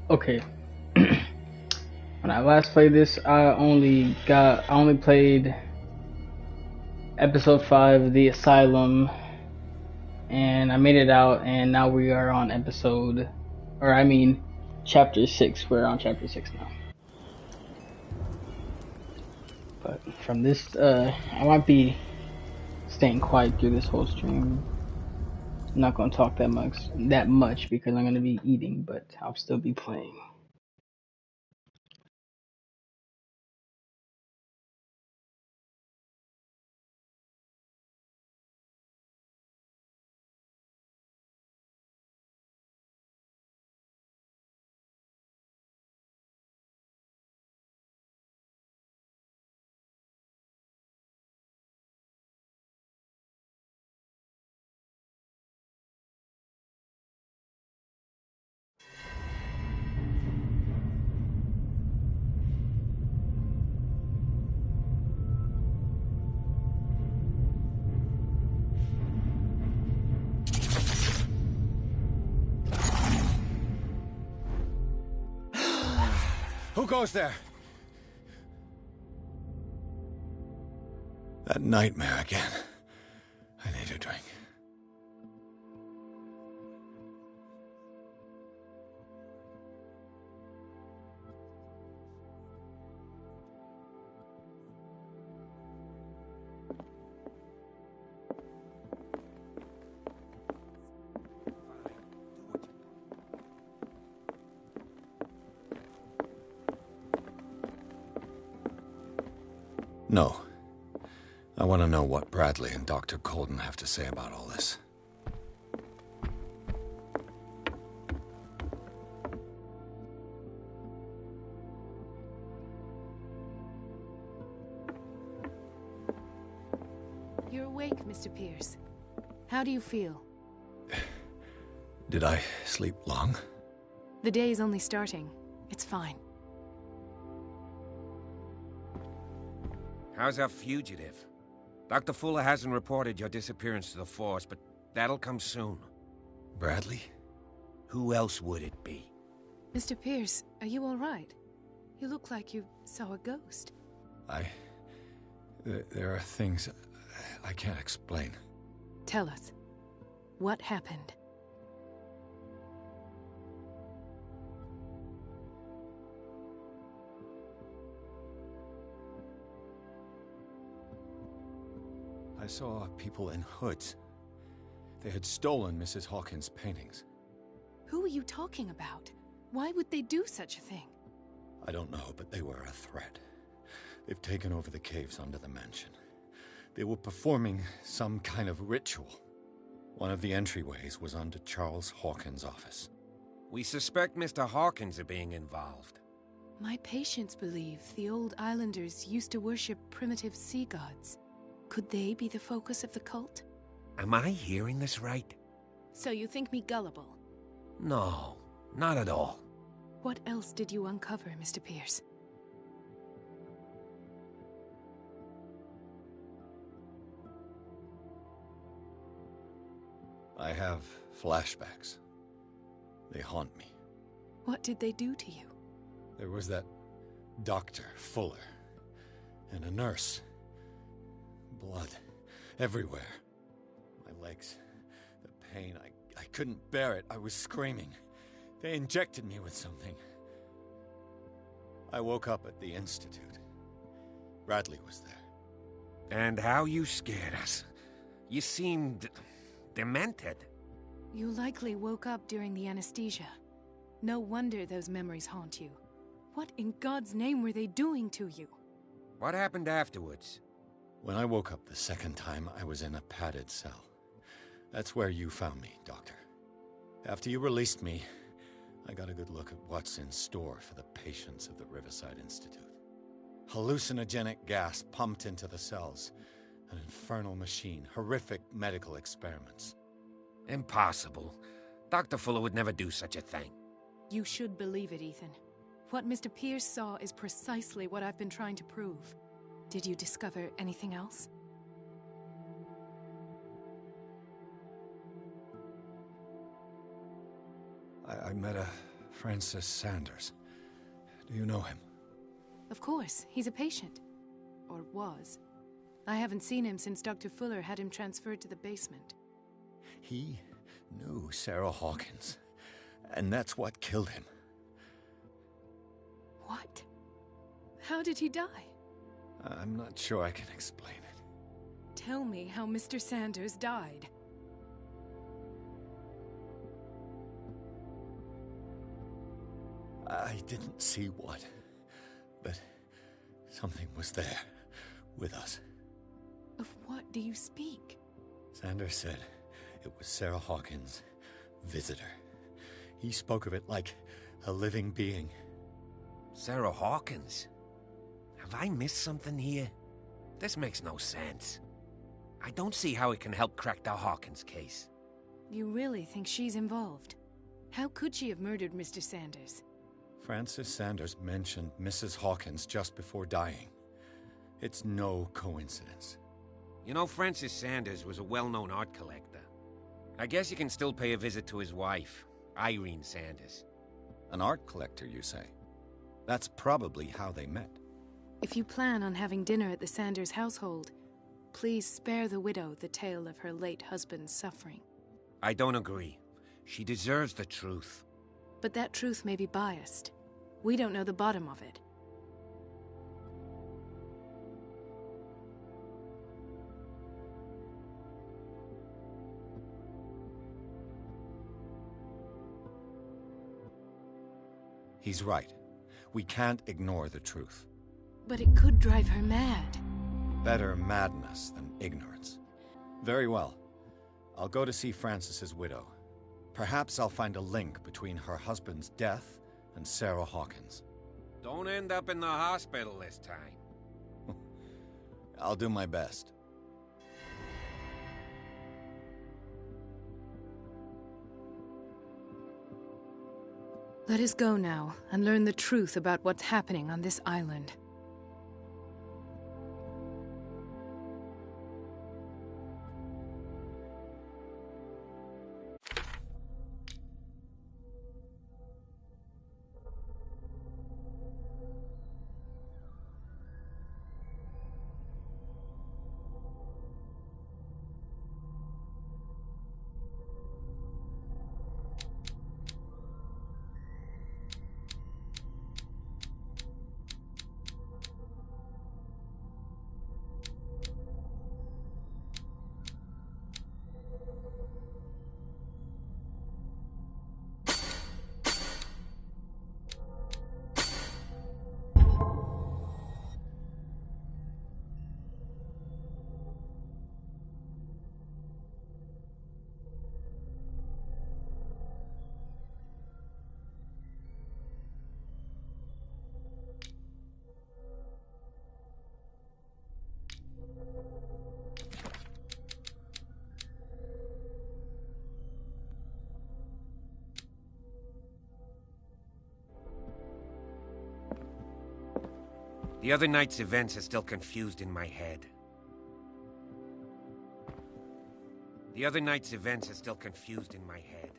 Okay. When I last played this, I only played episode 5, The Asylum, and I made it out, and now we are on chapter 6. We're on chapter 6 now. But from this, I might be staying quiet through this whole stream. I'm not gonna talk that much because I'm gonna be eating, but I'll still be playing. Who goes there? That nightmare again. I need a drink. No. I want to know what Bradley and Dr. Colden have to say about all this. You're awake, Mr. Pierce. How do you feel? Did I sleep long? The day is only starting. It's fine. How's our fugitive? Dr. Fuller hasn't reported your disappearance to the Force, but that'll come soon. Bradley? Who else would it be? Mr. Pierce, are you all right? You look like you saw a ghost. There are things I can't explain. Tell us. What happened? I saw people in hoods. They had stolen Mrs. Hawkins' paintings. Who are you talking about? Why would they do such a thing? I don't know, but they were a threat. They've taken over the caves under the mansion. They were performing some kind of ritual. One of the entryways was under Charles Hawkins' office. We suspect Mr. Hawkins of being involved. My patients believe the old islanders used to worship primitive sea gods. Could they be the focus of the cult? Am I hearing this right? So you think me gullible? No, not at all. What else did you uncover, Mr. Pierce? I have flashbacks. They haunt me. What did they do to you? There was that Dr. Fuller and a nurse. Blood everywhere. My legs, the pain, I couldn't bear it. I was screaming. They injected me with something. I woke up at the Institute. Bradley was there. And how you scared us. You seemed demented. You likely woke up during the anesthesia. No wonder those memories haunt you. What in God's name were they doing to you? What happened afterwards? When I woke up the second time, I was in a padded cell. That's where you found me, Doctor. After you released me, I got a good look at what's in store for the patients of the Riverside Institute. Hallucinogenic gas pumped into the cells. An infernal machine. Horrific medical experiments. Impossible. Dr. Fuller would never do such a thing. You should believe it, Ethan. What Mr. Pierce saw is precisely what I've been trying to prove. Did you discover anything else? I met a Francis Sanders. Do you know him? Of course, he's a patient. Or was. I haven't seen him since Dr. Fuller had him transferred to the basement. He knew Sarah Hawkins, and that's what killed him. What? How did he die? I'm not sure I can explain it. Tell me how Mr. Sanders died. I didn't see what, but something was there, with us. Of what do you speak? Sanders said it was Sarah Hawkins' visitor. He spoke of it like a living being. Sarah Hawkins? Have I missed something here? This makes no sense. I don't see how it can help crack the Hawkins case. You really think she's involved? How could she have murdered Mr. Sanders? Francis Sanders mentioned Mrs. Hawkins just before dying. It's no coincidence. You know, Francis Sanders was a well-known art collector. I guess you can still pay a visit to his wife, Irene Sanders. An art collector, you say? That's probably how they met. If you plan on having dinner at the Sanders household, please spare the widow the tale of her late husband's suffering. I don't agree. She deserves the truth. But that truth may be biased. We don't know the bottom of it. He's right. We can't ignore the truth. But it could drive her mad. Better madness than ignorance. Very well. I'll go to see Francis's widow. Perhaps I'll find a link between her husband's death and Sarah Hawkins. Don't end up in the hospital this time. I'll do my best. Let us go now and learn the truth about what's happening on this island. The other night's events are still confused in my head. The other night's events are still confused in my head.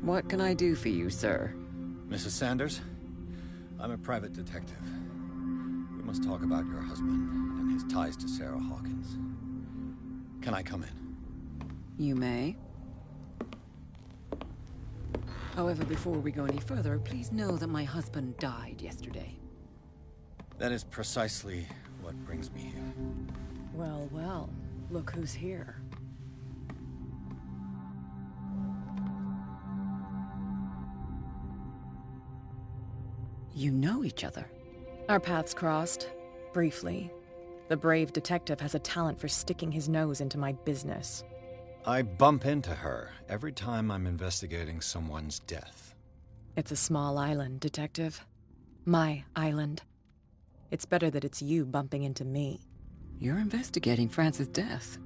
What can I do for you, sir? Mrs. Sanders, I'm a private detective. We must talk about your husband and his ties to Sarah Hawkins. Can I come in? You may. However, before we go any further, please know that my husband died yesterday. That is precisely what brings me here. Well, well, look who's here. You know each other? Our paths crossed, briefly. The brave detective has a talent for sticking his nose into my business. I bump into her every time I'm investigating someone's death. It's a small island, Detective. My island. It's better that it's you bumping into me. You're investigating Francis' death.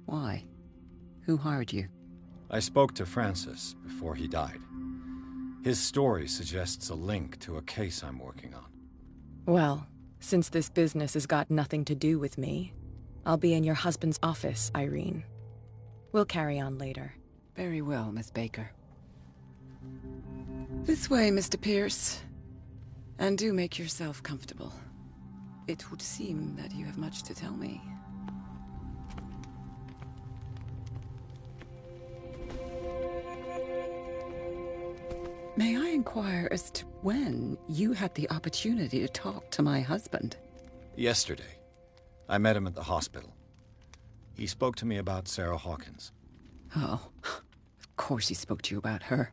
Why? Who hired you? I spoke to Francis before he died. His story suggests a link to a case I'm working on. Well, since this business has got nothing to do with me, I'll be in your husband's office, Irene. We'll carry on later. Very well, Miss Baker. This way, Mr. Pierce. And do make yourself comfortable. It would seem that you have much to tell me. May I inquire as to when you had the opportunity to talk to my husband? Yesterday, I met him at the hospital. He spoke to me about Sarah Hawkins. Oh, of course he spoke to you about her.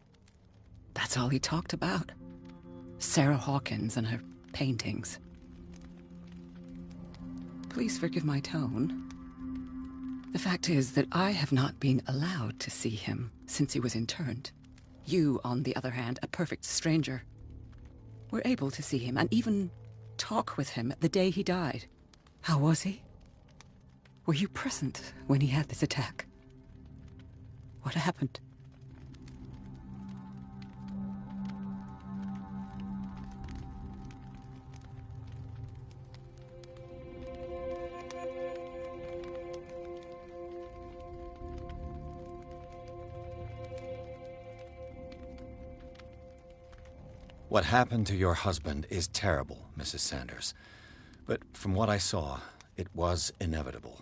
That's all he talked about. Sarah Hawkins and her paintings. Please forgive my tone. The fact is that I have not been allowed to see him since he was interned. You, on the other hand, a perfect stranger, were able to see him and even talk with him the day he died. How was he? Were you present when he had this attack? What happened? What happened to your husband is terrible, Mrs. Sanders. But from what I saw, it was inevitable.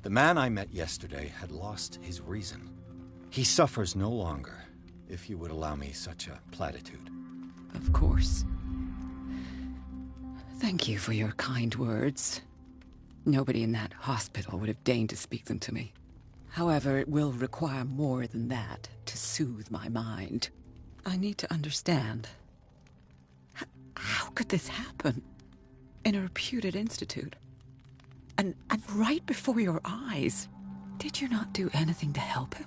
The man I met yesterday had lost his reason. He suffers no longer, if you would allow me such a platitude. Of course. Thank you for your kind words. Nobody in that hospital would have deigned to speak them to me. However, it will require more than that to soothe my mind. I need to understand. How could this happen? In a reputed institute? And right before your eyes? Did you not do anything to help him?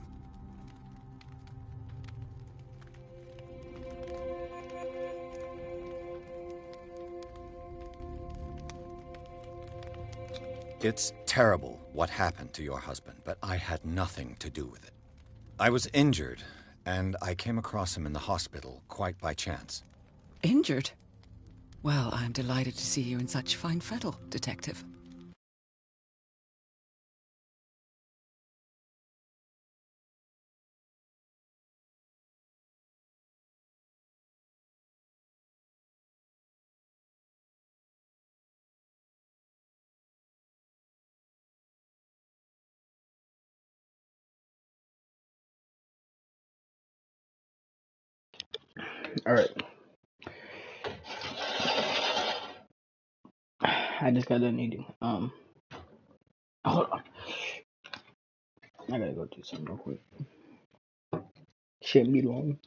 It's terrible what happened to your husband, but I had nothing to do with it. I was injured, and I came across him in the hospital quite by chance. Injured? Well, I'm delighted to see you in such fine fettle, Detective. All right. I just got done eating. Hold on. I gotta go do something real quick. Shouldn't be long.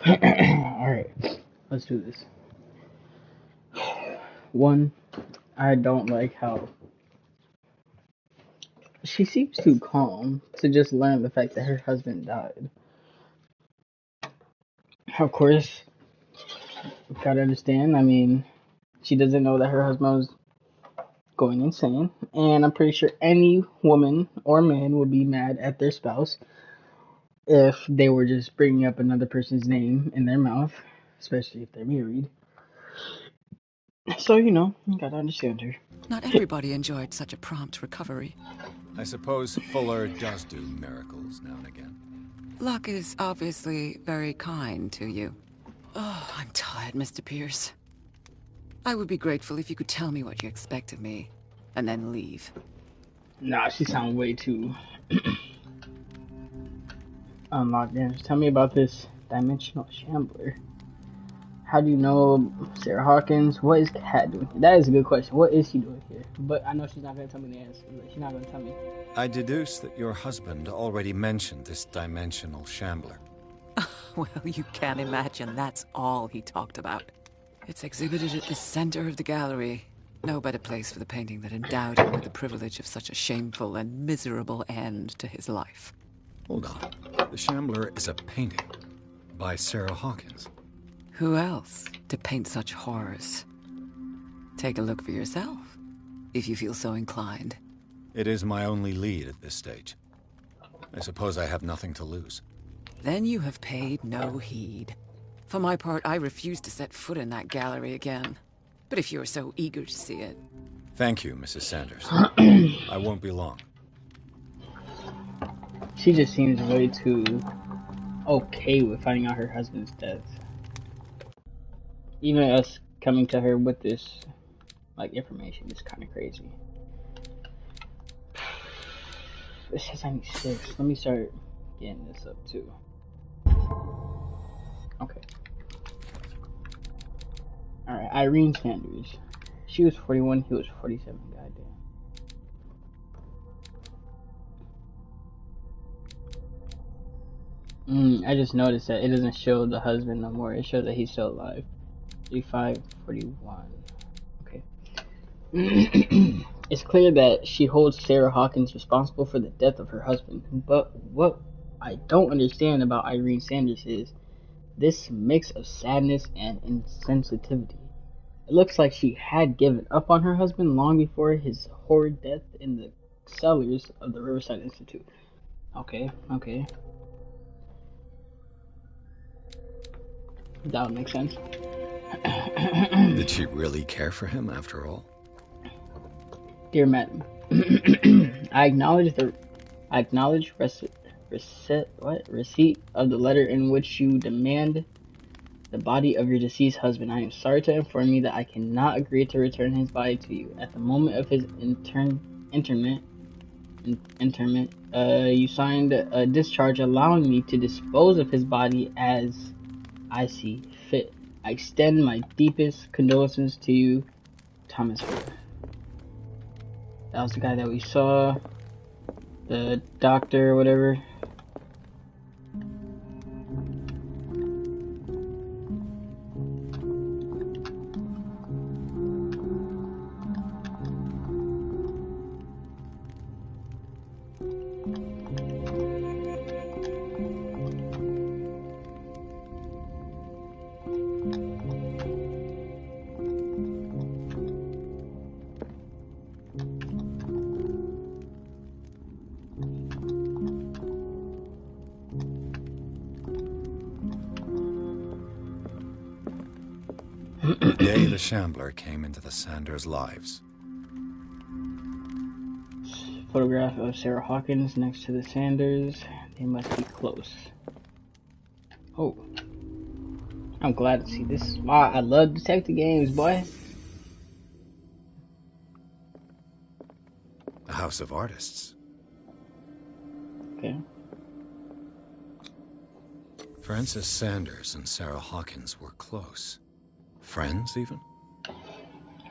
Alright, let's do this. One, I don't like how she seems too calm to just learn the fact that her husband died. Of course, gotta understand, I mean, she doesn't know that her husband was going insane, and I'm pretty sure any woman or man would be mad at their spouse if they were just bringing up another person's name in their mouth, especially if they're married. So, you gotta understand her. Not everybody enjoyed such a prompt recovery. I suppose Fuller does do miracles now and again. Luck is obviously very kind to you. Oh, I'm tired, Mr. Pierce. I would be grateful if you could tell me what you expect of me, and then leave. Nah, she sounds way too unlocked in. Tell me about this dimensional shambler. How do you know Sarah Hawkins? What is Kat doing here? That is a good question. What is she doing here? But I know she's not going to tell me the answer. She's not going to tell me. I deduce that your husband already mentioned this dimensional shambler. Well, you can't imagine that's all he talked about. It's exhibited at the center of the gallery. No better place for the painting that endowed him with the privilege of such a shameful and miserable end to his life. Hold on. The shambler is a painting by Sarah Hawkins. Who else to paint such horrors? Take a look for yourself, if you feel so inclined. It is my only lead at this stage. I suppose I have nothing to lose. Then you have paid no heed. For my part, I refuse to set foot in that gallery again. But if you're so eager to see it... Thank you, Mrs. Sanders. I won't be long. She just seems way too okay with finding out her husband's death. Even us coming to her with this, information is kind of crazy. It says I need 6. Let me start getting this up too. Okay. Alright, Irene Sanders. She was 41, he was 47. Goddamn. I just noticed that it doesn't show the husband no more. It shows that he's still alive. 35, 41. Okay. It's clear that she holds Sarah Hawkins responsible for the death of her husband. But what I don't understand about Irene Sanders is this mix of sadness and insensitivity. It looks like she had given up on her husband long before his horrid death in the cellars of the Riverside Institute. Okay. That would make sense. Did she really care for him after all? Dear madam, I acknowledge receipt of the letter in which you demand the body of your deceased husband. I am sorry to inform you that I cannot agree to return his body to you. At the moment of his interment, you signed a discharge allowing me to dispose of his body as I see fit. I extend my deepest condolences to you, Thomas Ford. That was the guy that we saw, the doctor or whatever. The day the Shambler came into the Sanders' lives. Photograph of Sarah Hawkins next to the Sanders. They must be close. Oh. I'm glad to see this. Wow, I love detective games, boy. A house of artists. Okay. Francis Sanders and Sarah Hawkins were close. Friends, even?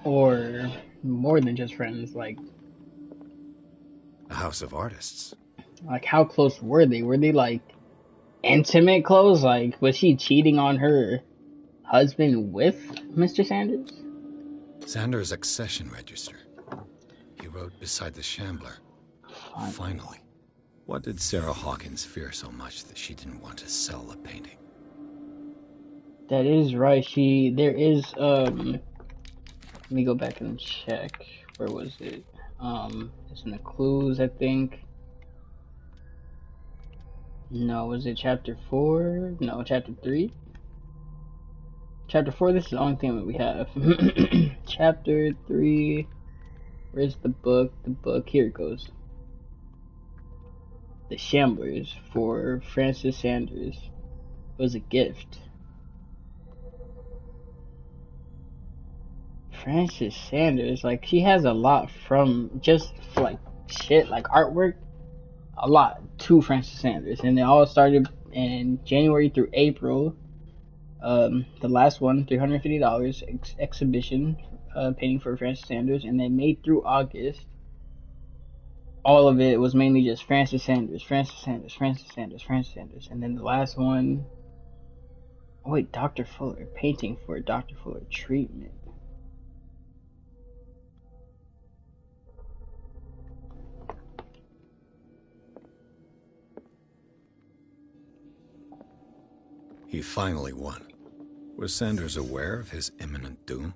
Or more than just friends, like A house of artists. how close were they? Were they like intimate clothes? Like, was she cheating on her husband with Mr. Sanders? Sanders' accession register. He wrote beside the Shambler. Finally. What did Sarah Hawkins fear so much that she didn't want to sell the painting? That is right. There is, let me go back and check. Where was it? It's in the clues, I think. No, was it chapter 4? No, chapter 3? Chapter 4, this is the only thing that we have. Chapter 3, where's the book? The book, here it goes. The Shamblers for Francis Sanders. It was a gift. Francis Sanders, like, she has a lot from just like shit, like artwork, a lot to Francis Sanders, and it all started in January through April. The last one, $350 exhibition, painting for Francis Sanders, and then May through August, all of it was mainly just Francis Sanders, Francis Sanders, Francis Sanders, Francis Sanders, and then the last one, oh wait, Dr. Fuller, painting for Dr. Fuller treatment. He finally won. Was Sanders aware of his imminent doom?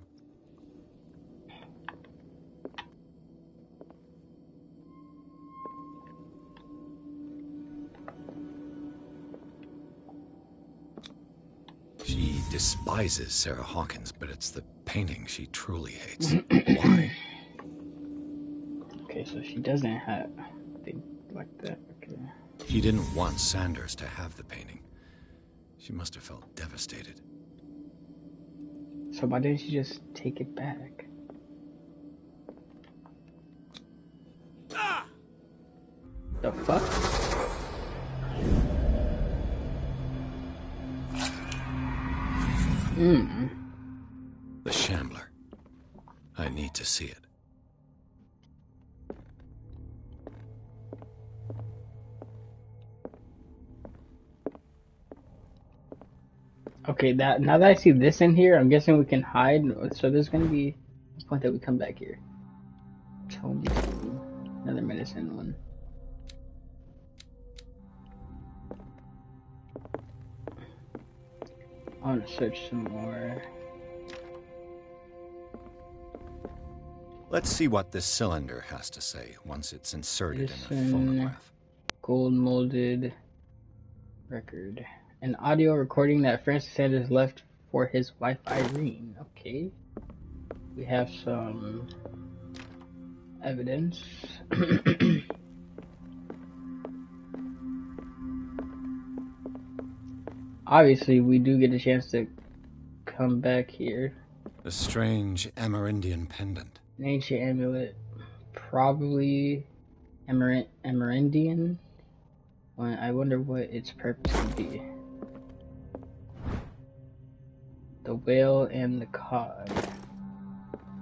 She despises Sarah Hawkins, but it's the painting she truly hates. Why? Okay, so she doesn't have things like that. Okay. She didn't want Sanders to have the painting. She must have felt devastated. So why didn't she just take it back? The fuck? The Shambler. I need to see it. Okay, now that I see this in here, I'm guessing we can hide. So there's gonna be a point that we come back here. Tony, another medicine one. I want to search some more. Let's see what this cylinder has to say once it's inserted in a Medicine, phonograph. gold molded record. An audio recording that Francis Sanders left for his wife Irene. Okay. We have some evidence. Obviously, we do get a chance to come back here. A strange Amerindian pendant. An ancient amulet. Probably Amerindian. Well, I wonder what its purpose would be. The whale and the cod.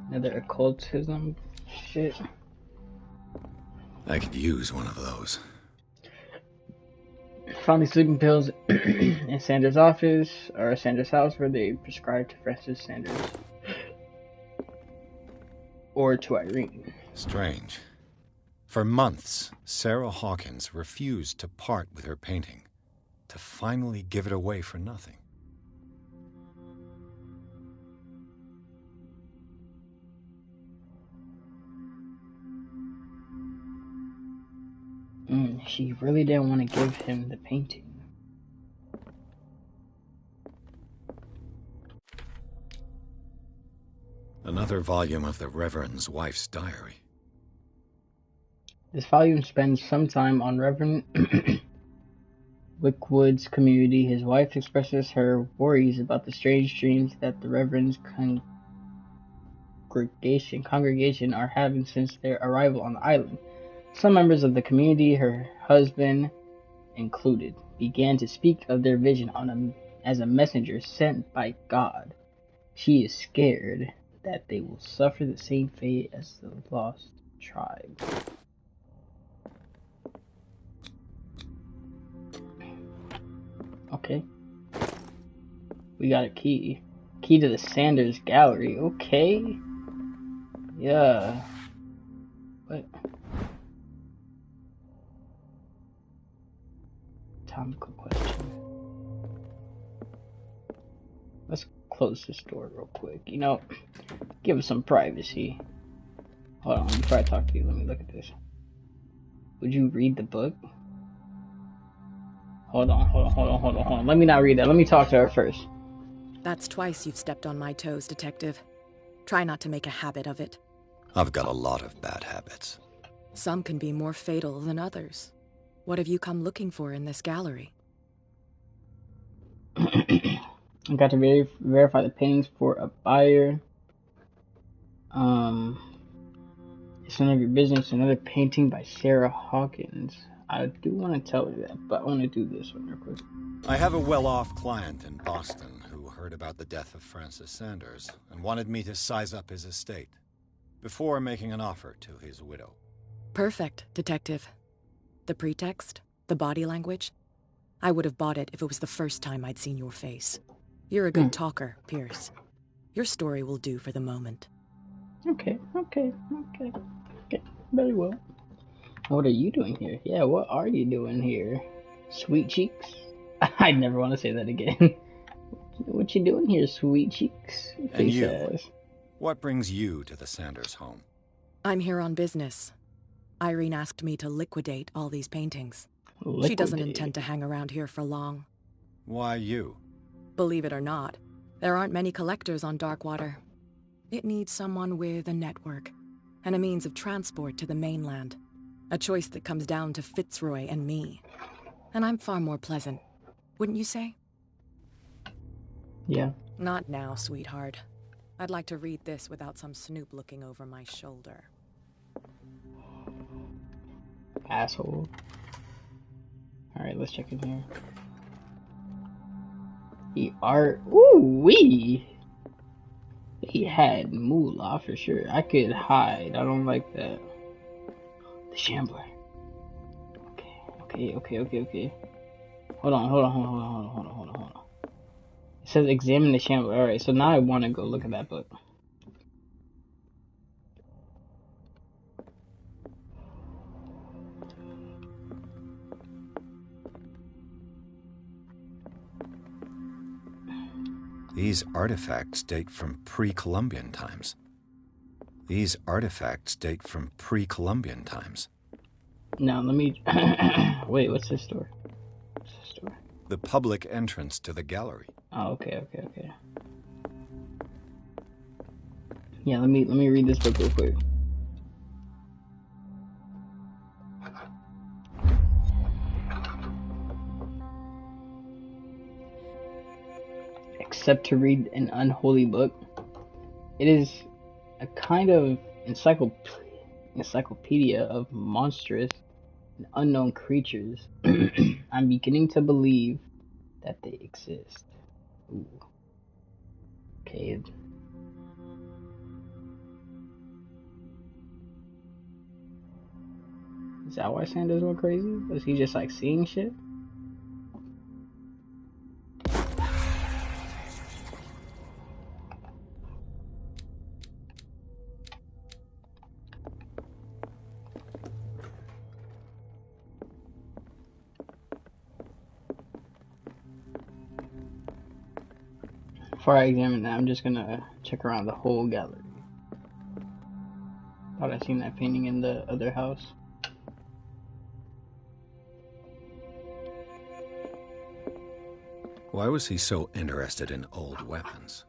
Another occultism shit. I could use one of those. Found these sleeping pills in Sanders' office or Sanders' house where they prescribed to Francis Sanders or to Irene. Strange. For months, Sarah Hawkins refused to part with her painting, to finally give it away for nothing. She really didn't want to give him the painting. Another volume of the Reverend's wife's diary. This volume spends some time on Reverend Wickwood's community. His wife expresses her worries about the strange dreams that the Reverend's congregation are having since their arrival on the island. Some members of the community, her husband included, began to speak of their vision as a messenger sent by God. She is scared that they will suffer the same fate as the lost tribe. Okay. We got a key. Key to the Sanders Gallery. Okay. Yeah. What? Topical question. Let's close this door real quick. You know, give us some privacy. Hold on, before I talk to you, let me look at this. Would you read the book? Hold on. Let me not read that. Let me talk to her first. That's twice you've stepped on my toes, Detective. Try not to make a habit of it. I've got a lot of bad habits. Some can be more fatal than others. What have you come looking for in this gallery? I got to verify the paintings for a buyer. It's none of your business. Another painting by Sarah Hawkins. I do want to tell you that, but I want to do this one real quick. I have a well-off client in Boston who heard about the death of Francis Sanders and wanted me to size up his estate before making an offer to his widow. Perfect, Detective. The pretext? The body language? I would have bought it if it was the first time I'd seen your face. You're a good talker, Pierce. Your story will do for the moment. Okay. Very well. What are you doing here? Yeah, what are you doing here? Sweet cheeks? I never want to say that again. What you doing here, sweet cheeks? And you? What brings you to the Sanders home? I'm here on business. Irene asked me to liquidate all these paintings. Liquidate. She doesn't intend to hang around here for long. Why you? Believe it or not, there aren't many collectors on Darkwater. It needs someone with a network and a means of transport to the mainland. A choice that comes down to Fitzroy and me. And I'm far more pleasant, wouldn't you say? Yeah. Not now, sweetheart. I'd like to read this without some snoop looking over my shoulder. Asshole. Alright, let's check in here. The art. Ooh wee! He had moolah for sure. I could hide. I don't like that. The Shambler. Okay. Hold on. It says examine the Shambler. Alright, so now I want to go look at that book. These artifacts date from pre-Columbian times. Now, let me... Wait, what's this door? The public entrance to the gallery. Oh, okay. Yeah, let me read this book real quick. Except to read an unholy book, it is a kind of encyclopedia of monstrous and unknown creatures. I'm beginning to believe that they exist. Ooh. Okay. Is that why Sanders went crazy? Was he just like seeing shit? Before I examine that, I'm just gonna check around the whole gallery. Thought I seen that painting in the other house. Why was he so interested in old weapons?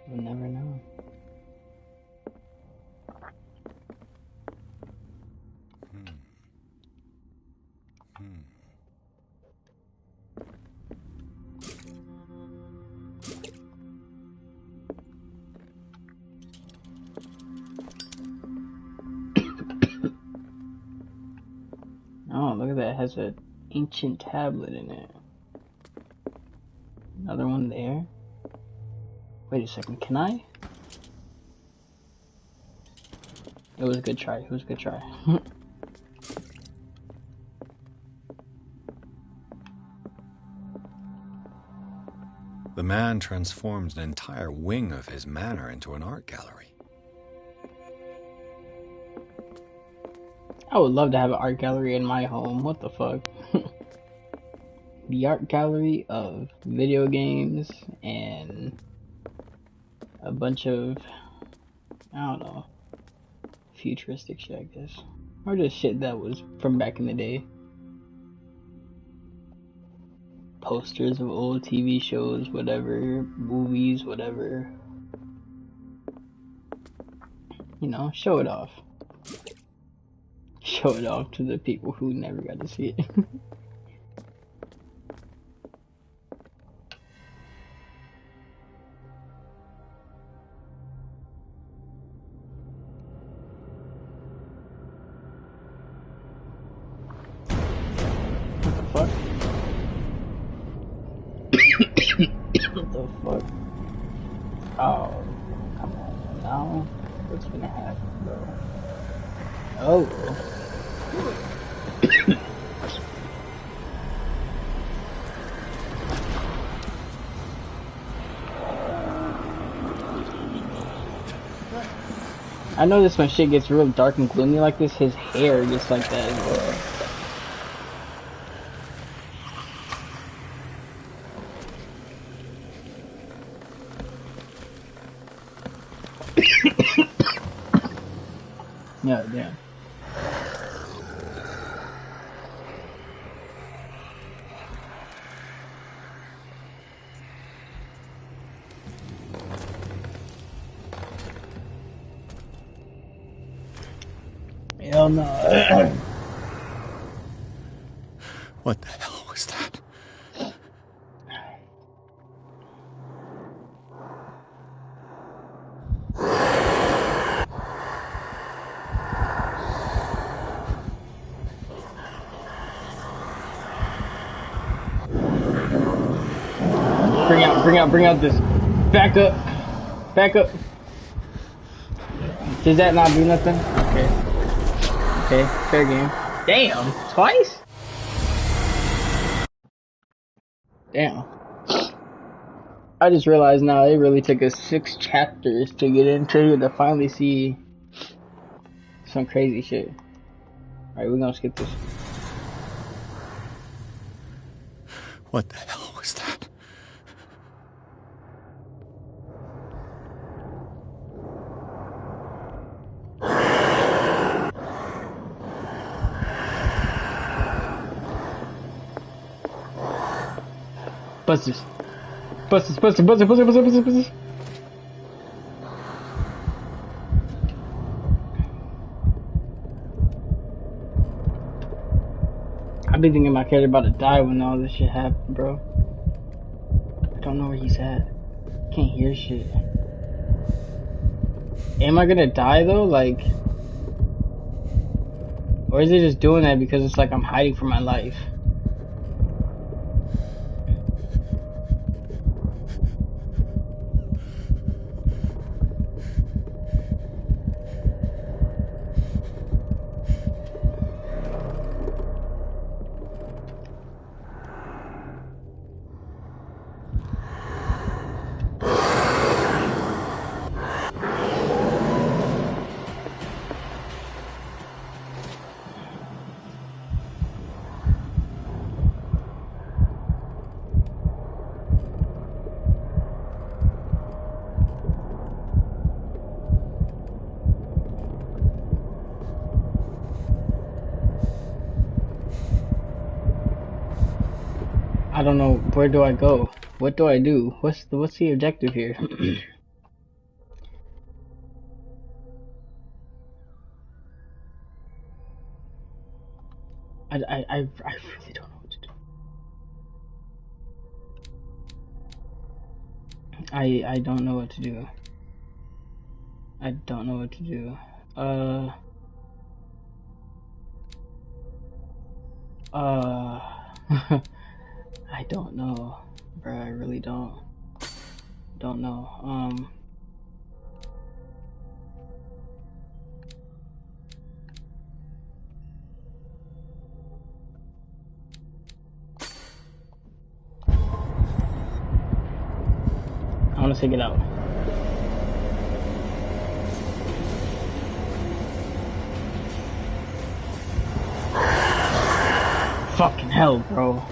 We'll never know. Oh, look at that. It has an ancient tablet in it. Another one there. Wait a second, can I? It was a good try. The man transformed an entire wing of his manor into an art gallery. I would love to have an art gallery in my home. What the fuck? The art gallery of video games and a bunch of, I don't know, futuristic shit, I guess. Or just shit that was from back in the day. Posters of old TV shows, whatever, movies, whatever. You know, show it off. Show it off to the people who never got to see it. What the fuck? Oh, come on now. What's gonna happen, bro? Oh. I notice when shit gets real dark and gloomy like this, his hair gets like that as well. Yeah, damn. Hell no. What the hell was that? Bring out this. Back up. Back up. Does that not do nothing? Okay. Okay, fair game. Damn, twice? Damn. I just realized now it really took us 6 chapters to get into here to finally see some crazy shit. Alright, we're gonna skip this. What the hell was that? Bust this. Bust this, bust it, bust it, bust it, bust it, bust it, bust it. I've been thinking my character about to die when all this shit happened, bro. I don't know where he's at. Can't hear shit. Am I gonna die though? Like, or is it just doing that because it's like I'm hiding from my life? I don't know, where do I go? What do I do? What's the objective here? I really don't know what to do. I don't know what to do. I don't know what to do. I don't know, bro. I really don't know. Let's take it out. Fucking hell, bro.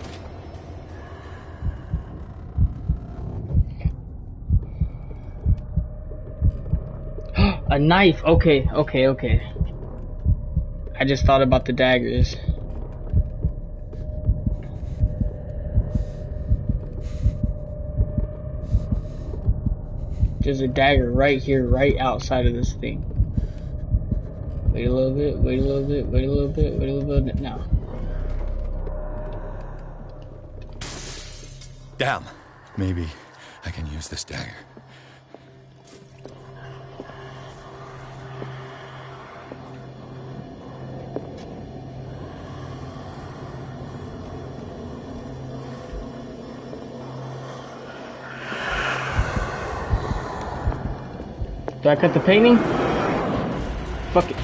A knife. Okay. I just thought about the daggers. There's a dagger right here, right outside of this thing. Wait a little bit, wait a little bit, wait a little bit, wait a little bit. Now. Damn. Maybe I can use this dagger. Do I cut the painting? Fuck it.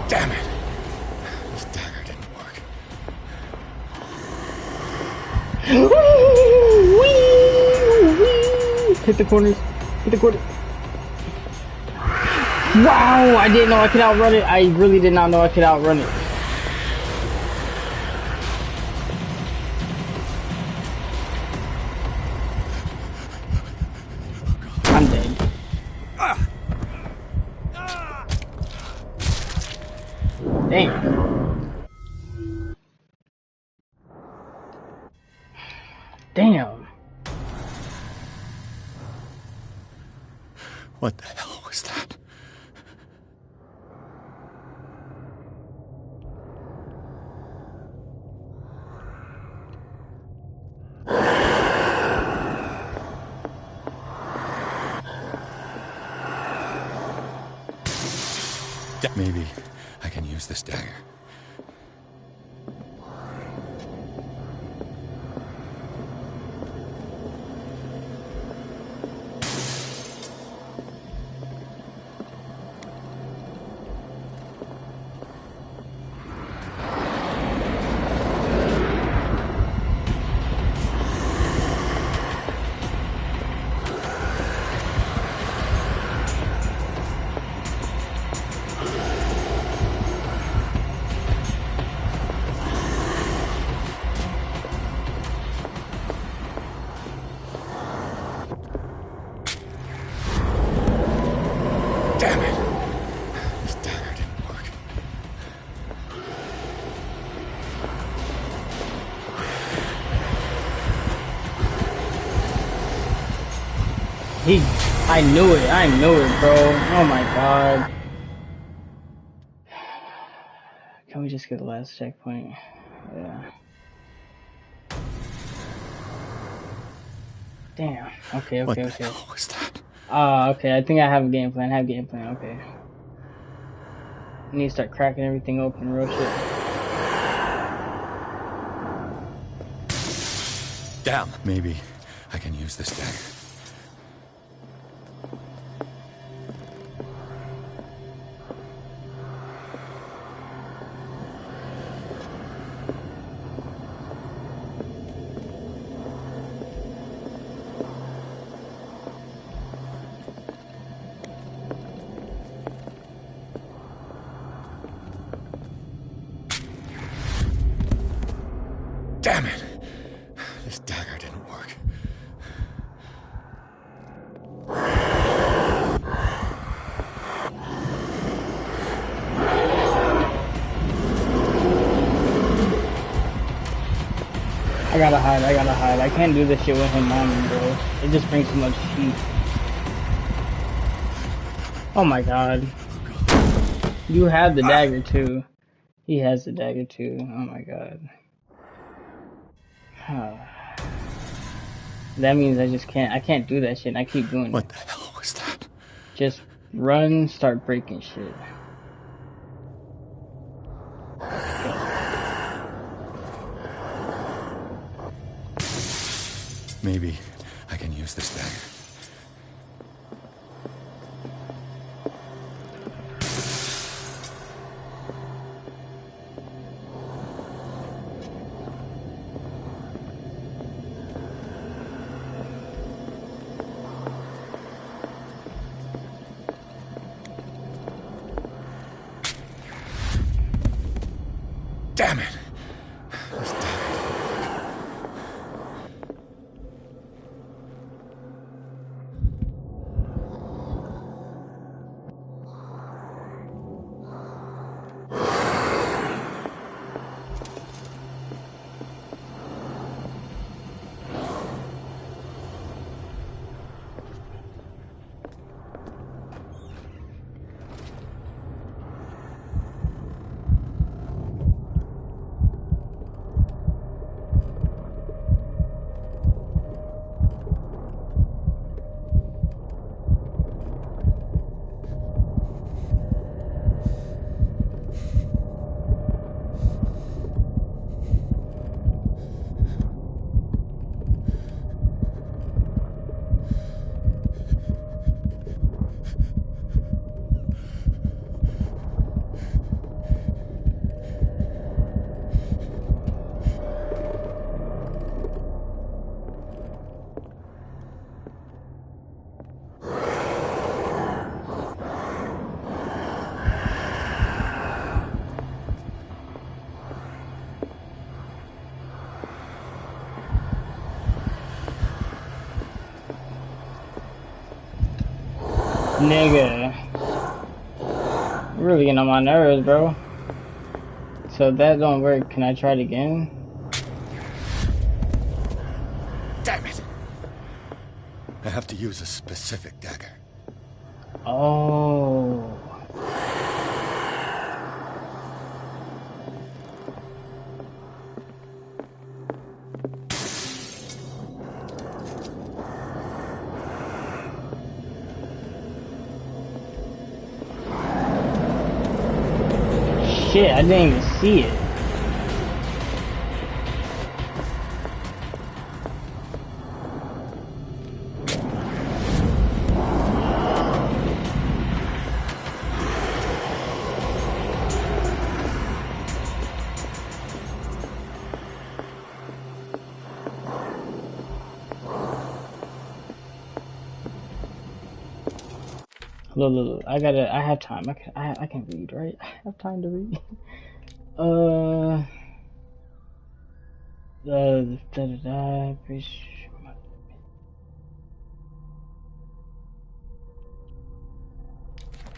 Damn it. This dagger didn't work. Hit the corners. Hit the corner. Wow, I didn't know I could outrun it. I really did not know I could outrun it. I'm dead. Damn. Damn. What the hell was that? Maybe I can use this dagger. I knew it, bro. Oh my god. Can we just get the last checkpoint? Yeah. Damn. Okay. What the hell was that? Okay. I think I have a game plan. Okay. I need to start cracking everything open real shit. Damn. Maybe I can use this dagger. Damn it! This dagger didn't work. I gotta hide. I can't do this shit with him on me, bro. It just brings so much heat. Oh my god. You have the dagger too. He has the dagger too. Oh my god. That means I can't do that shit and I keep doing it. What the hell was that? Just run, start breaking shit. Maybe I can use this dagger. Nigga. You're really getting on my nerves, bro. So if that don't work, can I try it again? Damn it! I have to use a specific dagger. Oh. Shit, I didn't even see it. Look, I have time. I can read, right? I have time to read.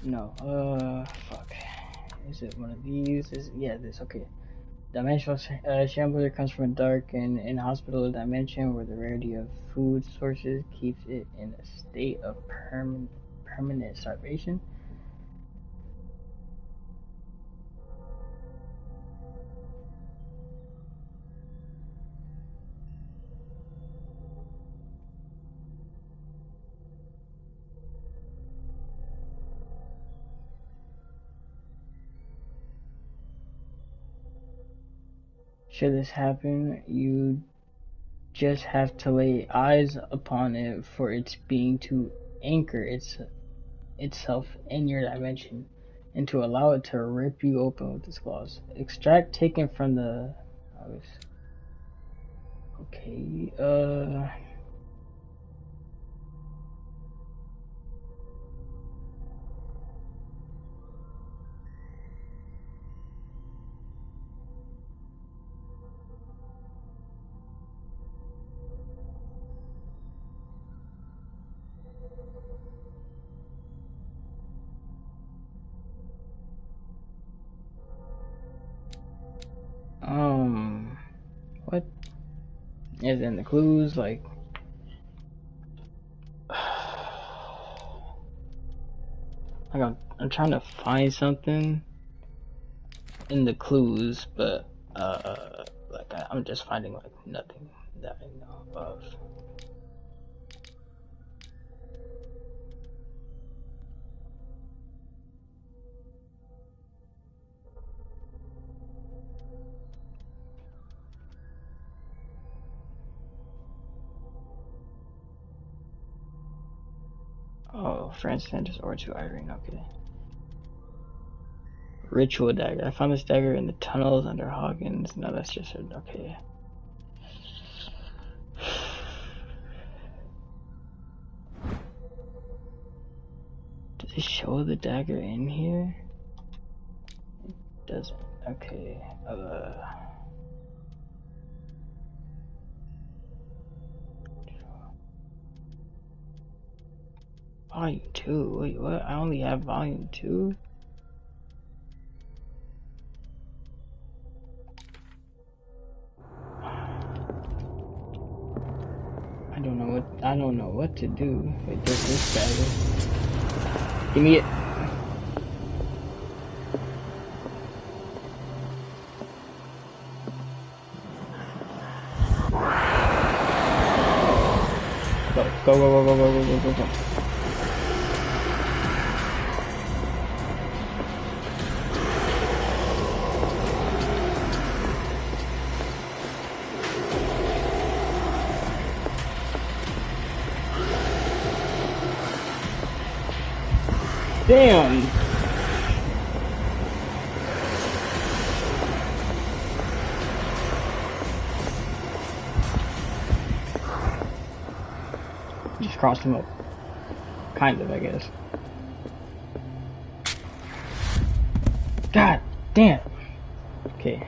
No, fuck. Is it one of these? Yeah, this, okay. Dimensional shambler comes from a dark and inhospitable dimension where the rarity of food sources keeps it in a state of permanent starvation. Should this happen, you just have to lay eyes upon it for its being to anchor itself in your dimension and to allow it to rip you open with its claws. Extract taken from the... Okay, what? Is in the clues, like... I'm trying to find something in the clues, but like I'm just finding like nothing that I know of. Oh, Francis or to Irene, okay. Ritual dagger. I found this dagger in the tunnels under Hawkins. No, that's just it. Okay. Does it show the dagger in here? It doesn't. Okay. Volume 2. Wait, what? I only have volume 2? I don't know what to do with this dagger. Give me it. Go. Damn. Just crossed him up. Kind of, I guess. God damn. Okay.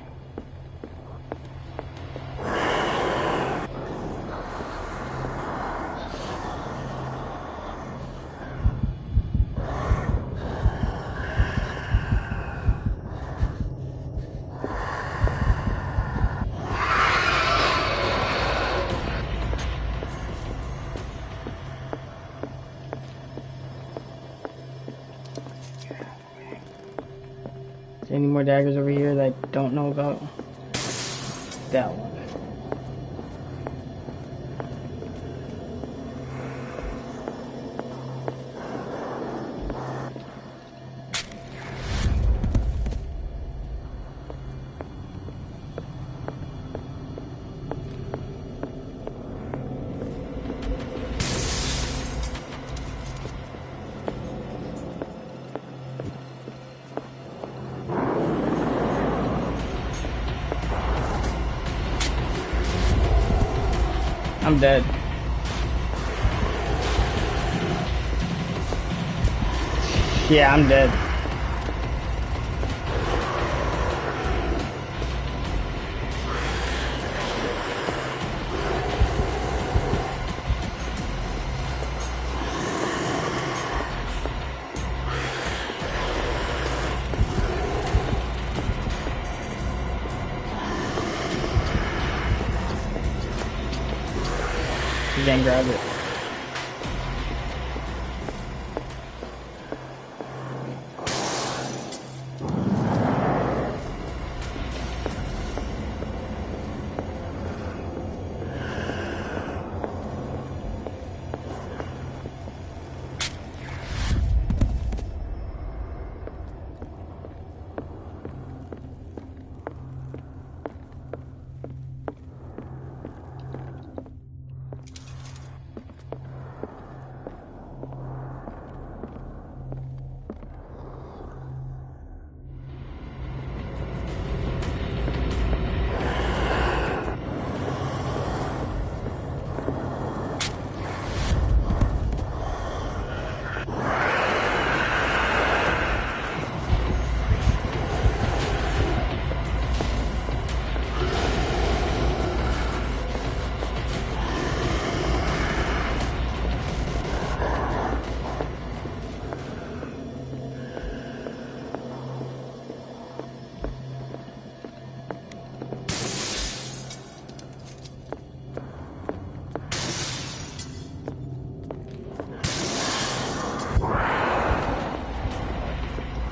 there any more daggers over here that I don't know about? That one. I'm dead. Yeah, I'm dead. You didn't grab it.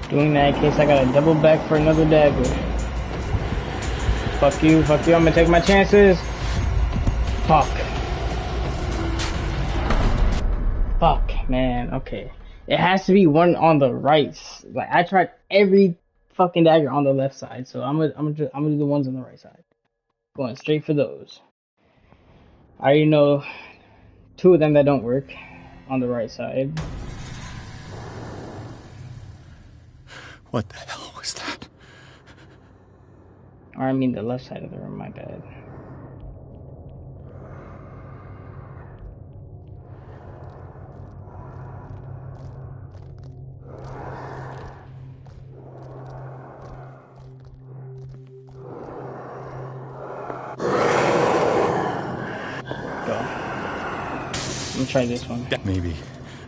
Doing that in case I gotta double back for another dagger. Fuck you, I'm gonna take my chances. Fuck. Fuck, man, okay. It has to be one on the right. Like, I tried every fucking dagger on the left side, so I'm gonna do the ones on the right side. Going straight for those. I already know 2 of them that don't work on the right side. What the hell was that? Or I mean the left side of the room, my bad. Go. I'm gonna try this one. Maybe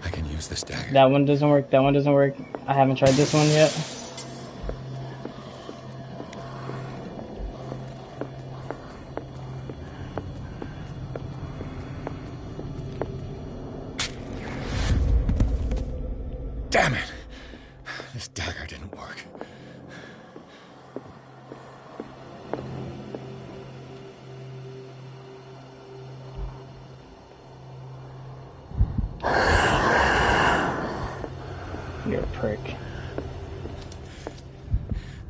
I can use this dagger. That one doesn't work, that one doesn't work. I haven't tried this one yet. Damn it! This dagger didn't work. You're a prick.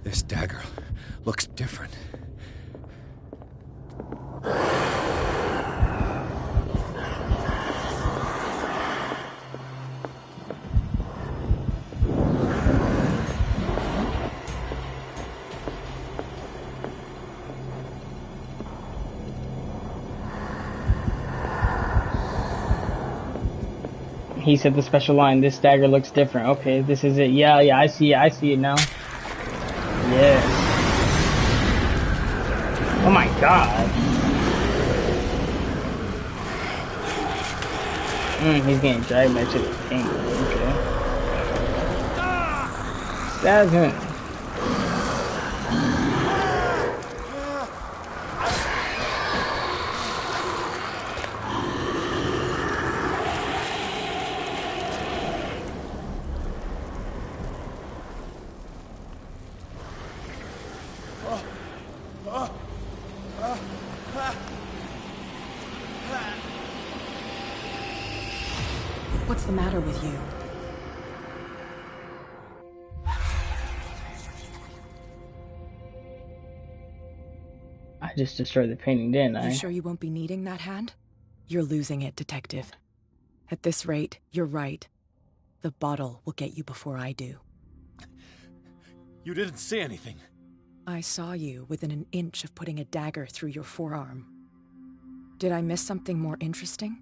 This dagger looks different. He said the special line, this dagger looks different. Okay, this is it. Yeah, I see it now. Yes. Oh my god. He's getting dragged back to the game. Okay. Stab him. What's the matter with you? I just destroyed the painting, didn't I? You sure you won't be needing that hand? You're losing it, Detective. At this rate, you're right. The bottle will get you before I do. You didn't see anything. I saw you within an inch of putting a dagger through your forearm. Did I miss something more interesting?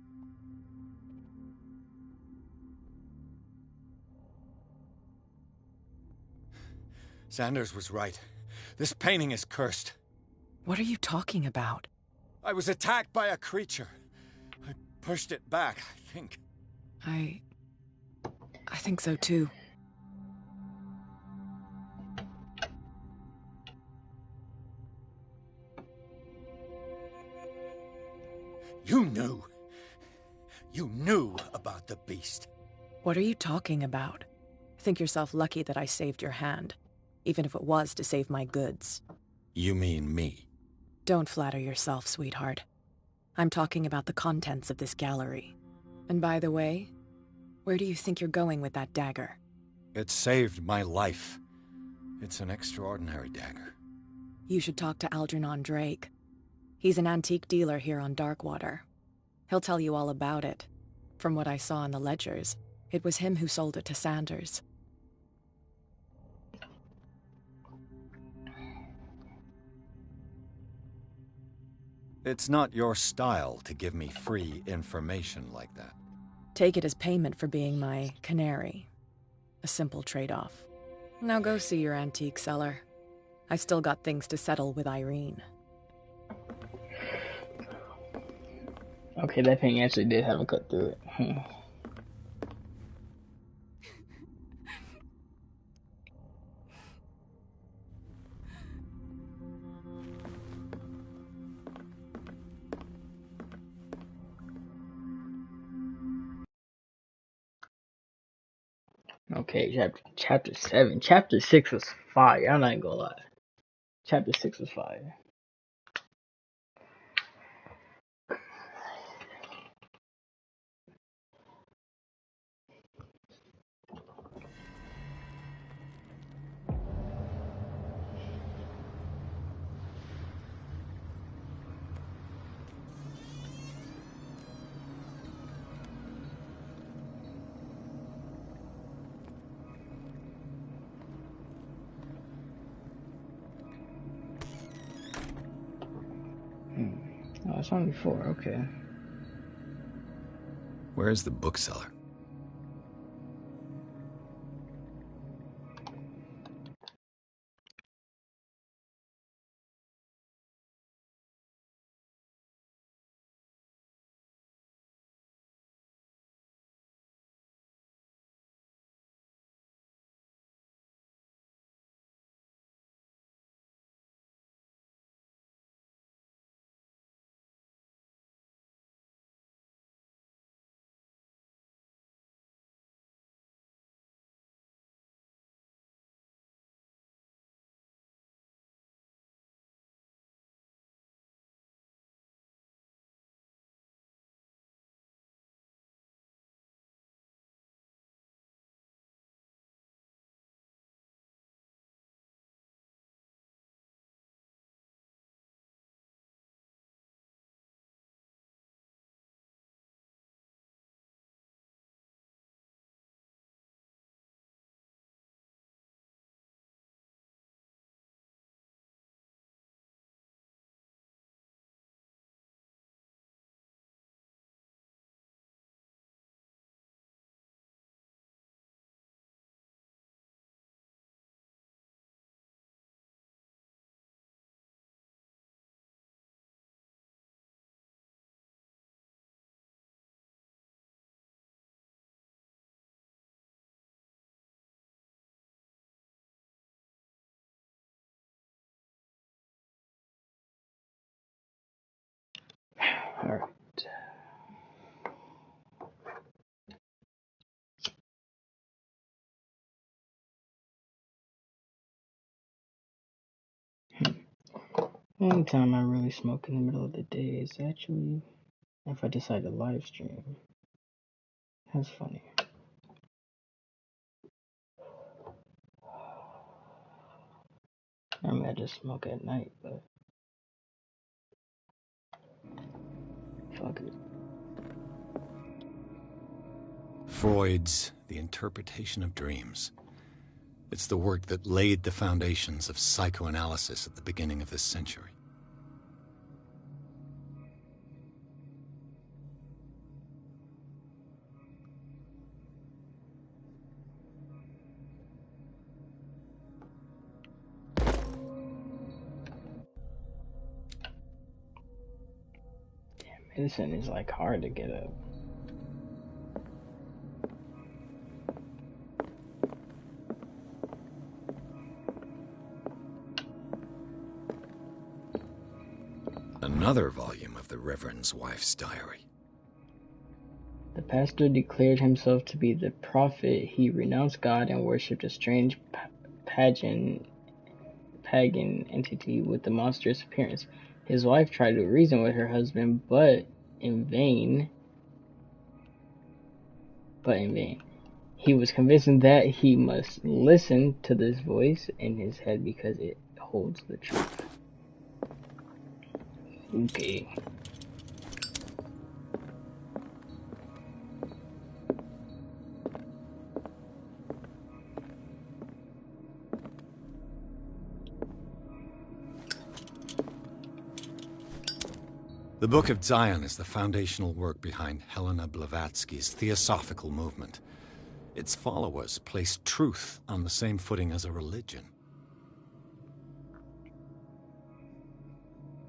Sanders was right. This painting is cursed. What are you talking about? I was attacked by a creature. I pushed it back, I think. I think so too. You knew. You knew about the beast. What are you talking about? Think yourself lucky that I saved your hand, even if it was to save my goods. You mean me? Don't flatter yourself, sweetheart. I'm talking about the contents of this gallery. And by the way, where do you think you're going with that dagger? It saved my life. It's an extraordinary dagger. You should talk to Algernon Drake. He's an antique dealer here on Darkwater. He'll tell you all about it. From what I saw in the ledgers, it was him who sold it to Sanders. It's not your style to give me free information like that. Take it as payment for being my canary. A simple trade-off. Now go see your antique seller. I still got things to settle with Irene. Okay, that painting actually did have a cut through it. Okay, chapter 7. Chapter 6 was fire. I'm not even gonna lie. Chapter 6 was fire. Oh, it's only 4, okay. Where's the bookseller? Alright. Only time I really smoke in the middle of the day is actually if I decide to live stream. That's funny. I mean, I just smoke at night, but fuck it. Freud's The Interpretation of Dreams. It's the work that laid the foundations of psychoanalysis at the beginning of this century. Medicine is like hard to get up. Another volume of the Reverend's wife's diary. The pastor declared himself to be the prophet. He renounced God and worshipped a strange pagan entity with a monstrous appearance. His wife tried to reason with her husband, but in vain. He was convinced that he must listen to this voice in his head because it holds the truth. Okay. The Book of Zion is the foundational work behind Helena Blavatsky's Theosophical movement. Its followers place truth on the same footing as a religion.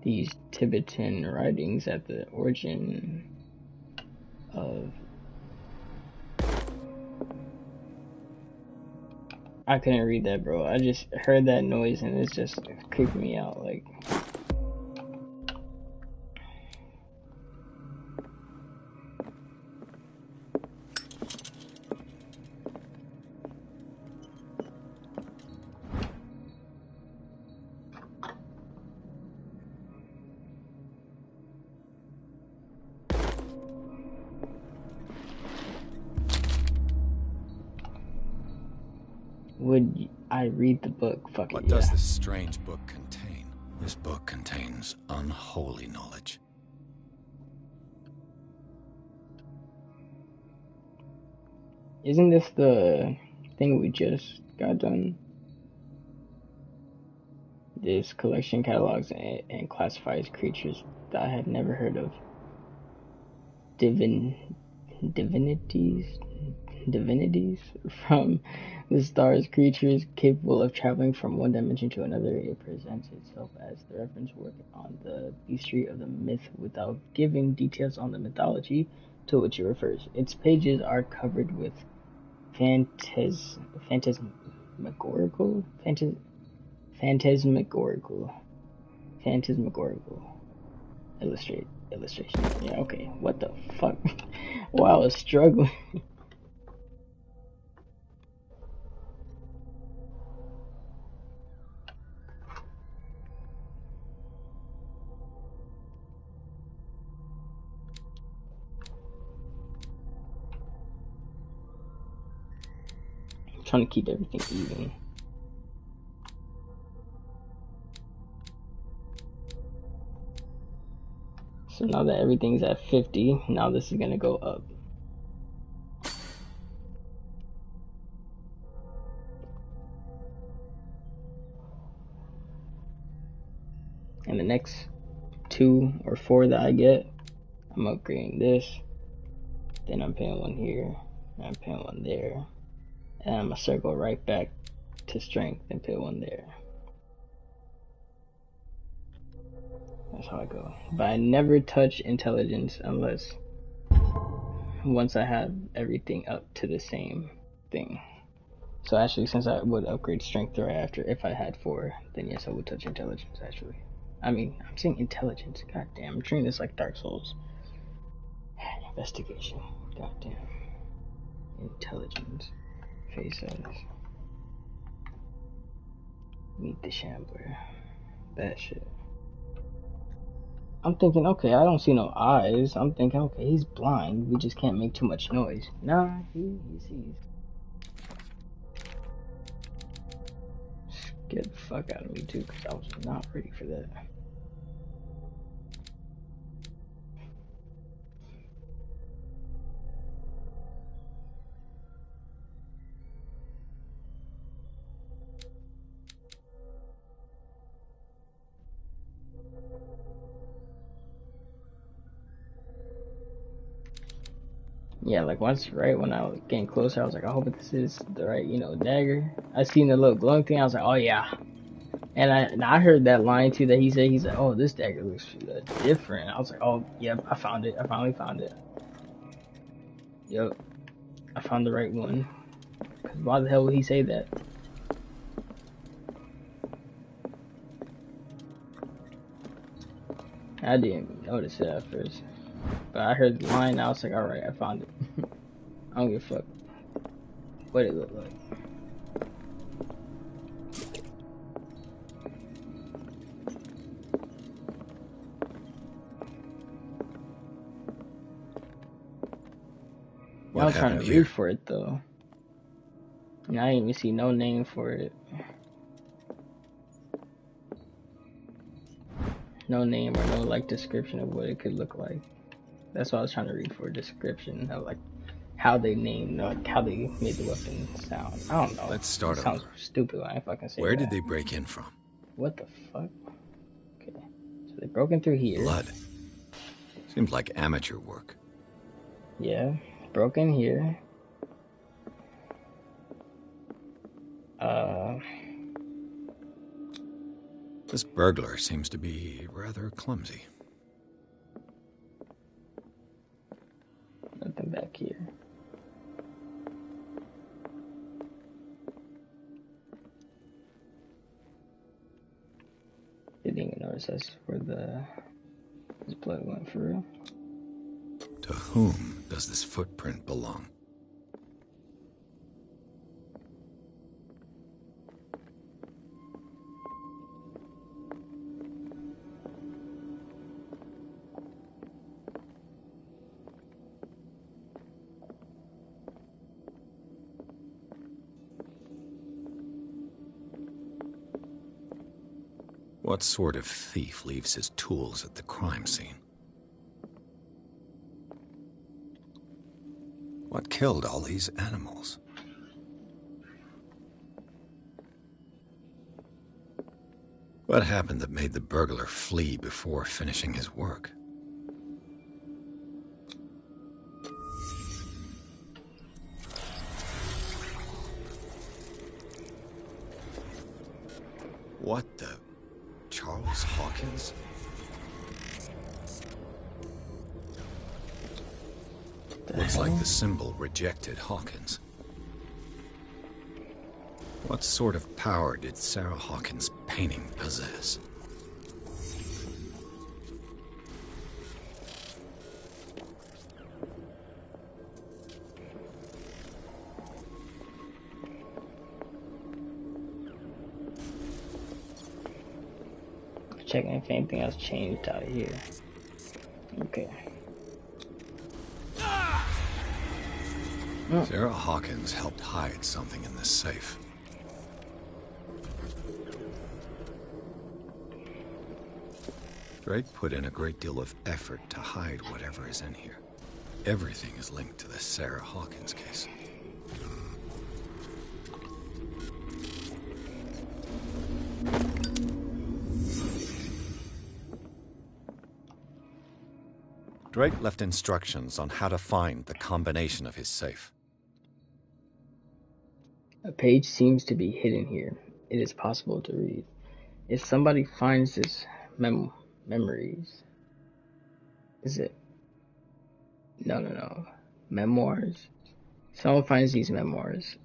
These Tibetan writings at the origin of... I couldn't read that, bro. I just heard that noise and it's just creeping me out, like... Would I read the book? Fuck it, What does this strange book contain? This book contains unholy knowledge. Isn't this the thing we just got done? This collection catalogs and classifies creatures that I had never heard of. Divinities from the stars, creatures capable of traveling from one dimension to another. It presents itself as the reference work on the history of the myth without giving details on the mythology to which it refers. Its pages are covered with phantasmagorical illustration. Yeah, okay. What the fuck? Wow, I was struggling. I'm trying to keep everything even. So now that everything's at 50, now this is gonna go up. And the next 2 or 4 that I get, I'm upgrading this. Then I'm putting one here. And I'm putting one there. And I'm gonna circle right back to strength and put one there. That's how I go. But I never touch intelligence unless once I have everything up to the same thing. So actually, since I would upgrade strength right after, if I had 4, then yes, I would touch intelligence actually. I mean, I'm saying intelligence. God damn, I'm treating this like Dark Souls. Investigation. God damn. Intelligence. Face size. Meet the Shambler. That shit. I'm thinking, okay, I don't see no eyes. I'm thinking, okay, he's blind. We just can't make too much noise. Nah, he sees. Scared the fuck out of me too, because I was not ready for that. Yeah, like once, right when I was getting closer, I was like, I hope this is the right, dagger. I seen the little glowing thing. I was like, oh yeah. And I heard that line too that he said. He's like, oh, this dagger looks different. I was like, oh, yep, I found it. I finally found it. Yep, I found the right one. Cause why the hell would he say that? I didn't notice it at first, but I heard the line. And I was like, all right, I found it. I don't give a fuck what it looked like. I was trying to read for it though. And I didn't even see no name for it. No name or no like description of what it could look like. That's what I was trying to read for, a description of like how they named, like how they made the weapon sound. I don't know. Let's start over. Sounds stupid when I fucking say Where that. did they break in from? What the fuck? Okay, so they broke in through here. Blood. Seems like amateur work. Yeah, broke in here. This burglar seems to be rather clumsy. Nothing back here. Didn't even notice that's where his blood went through. To whom does this footprint belong? What sort of thief leaves his tools at the crime scene? What killed all these animals? What happened that made the burglar flee before finishing his work? What the... Charles Hawkins? Looks like the symbol rejected Hawkins. What sort of power did Sarah Hawkins' painting possess? Checking if anything else changed out here. Okay. Sarah Hawkins helped hide something in this safe. Drake put in a great deal of effort to hide whatever is in here. Everything is linked to the Sarah Hawkins case. Drake left instructions on how to find the combination of his safe. A page seems to be hidden here. It is possible to read. If somebody finds this memories, is it? No. Memoirs. Someone finds these memoirs.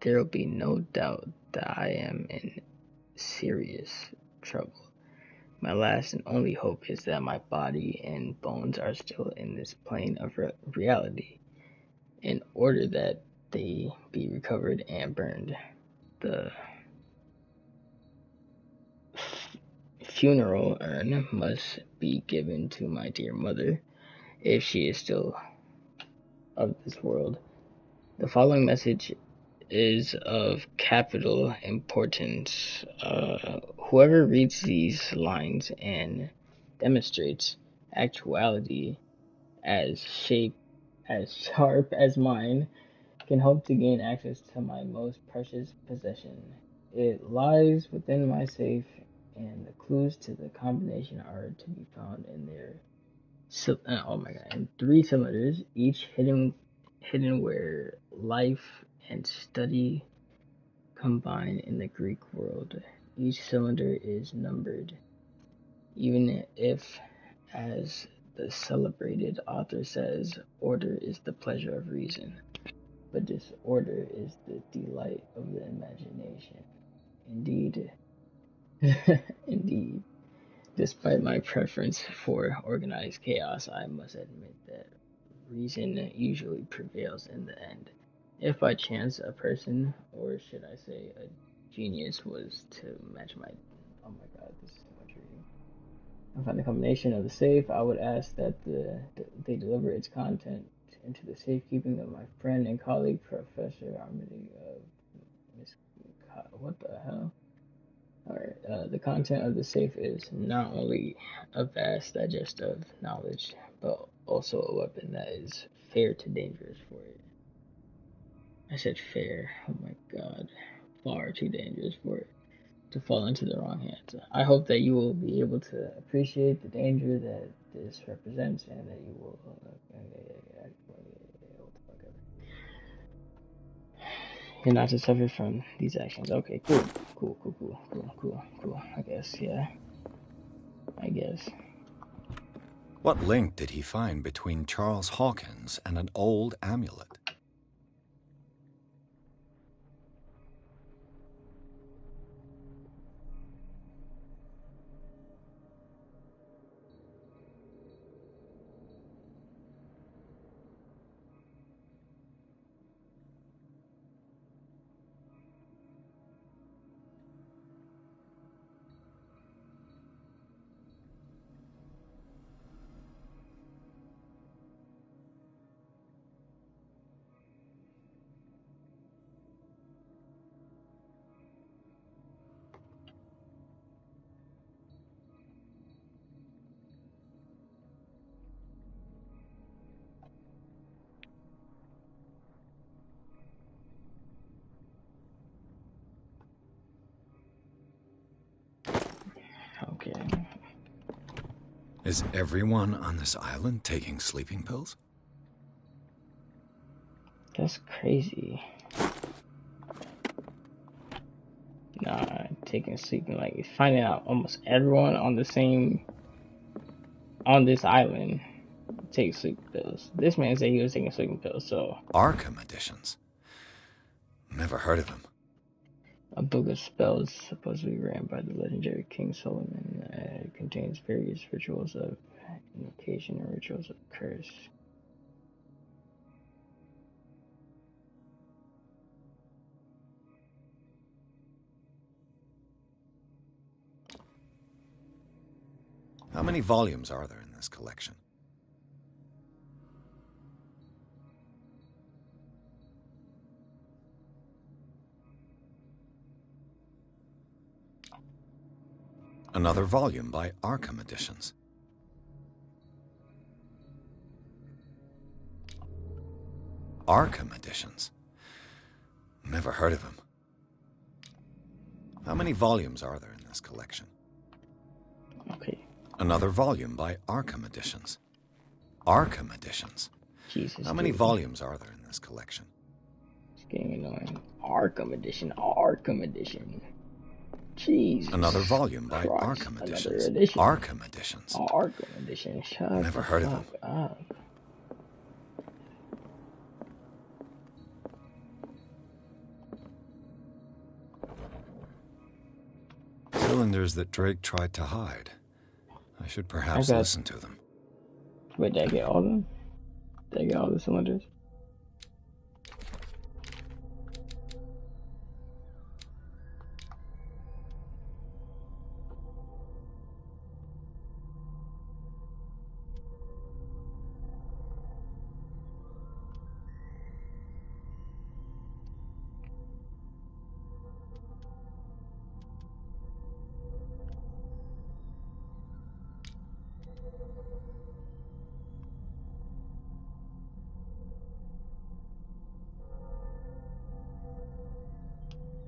There will be no doubt that I am in serious trouble. My last and only hope is that my body and bones are still in this plane of reality, in order that they be recovered and burned. The funeral urn must be given to my dear mother, if she is still of this world. The following message is of capital importance. Whoever reads these lines and demonstrates actuality as sharp as mine can hope to gain access to my most precious possession. It lies within my safe, and the clues to the combination are to be found in in 3 cylinders, each hidden where life and study combine in the Greek world. Each cylinder is numbered, even if, as the celebrated author says, order is the pleasure of reason, but disorder is the delight of the imagination. Indeed, indeed, despite my preference for organized chaos, I must admit that reason usually prevails in the end. If by chance a person, or should I say a genius, was to match my... Oh my god, this is so much reading. I find the combination of the safe, I would ask that they deliver its content into the safekeeping of my friend and colleague, Professor Armitage of Miss... What the hell? Alright, the content of the safe is not only a vast digest of knowledge, but also a weapon that is fair to dangerous for it. I said fair. Oh my god. Far too dangerous for it to fall into the wrong hands. I hope that you will be able to appreciate the danger that this represents, and that you will... and not to suffer from these actions. Okay, cool. I guess, yeah. I guess. What link did he find between Charles Hawkins and an old amulet? Okay. Is everyone on this island taking sleeping pills? That's crazy. Nah, taking sleeping, like finding out almost everyone on this island takes sleeping pills. This man said he was taking sleeping pills, so... Arkham editions. Never heard of him. A book of spells supposedly ran by the legendary King Solomon. It contains various rituals of invocation and rituals of curse. How many volumes are there in this collection? Another volume by Arkham Editions. Arkham Editions. Never heard of him. How many volumes are there in this collection? Okay. Another volume by Arkham Editions. Arkham Editions. Jesus. How many dude. volumes are there in this collection? It's getting annoying. Arkham Edition. Arkham Edition. Jesus. Another volume by Christ. Arkham Another Editions. edition. Arkham Editions. Arkham Edition. Shut Never heard of the fuck up. Cylinders that Drake tried to hide. I should perhaps listen to them. Wait, did I get all of them? Did I get all the cylinders?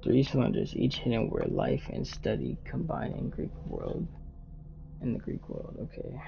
3 cylinders, each hidden where life and study combine in Greek world. In the Greek world, okay.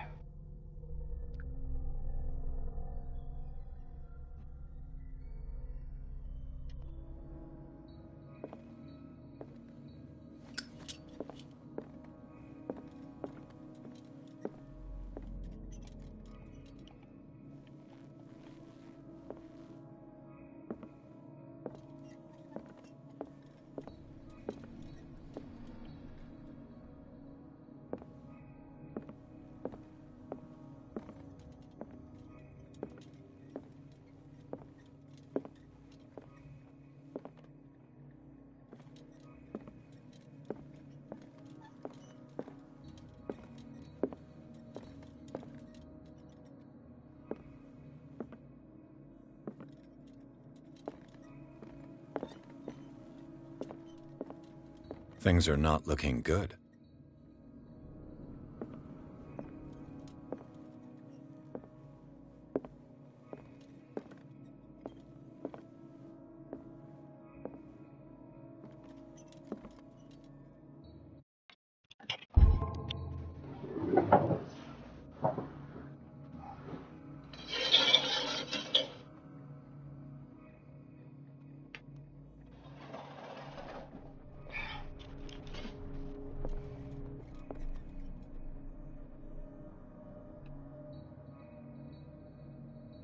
Things are not looking good.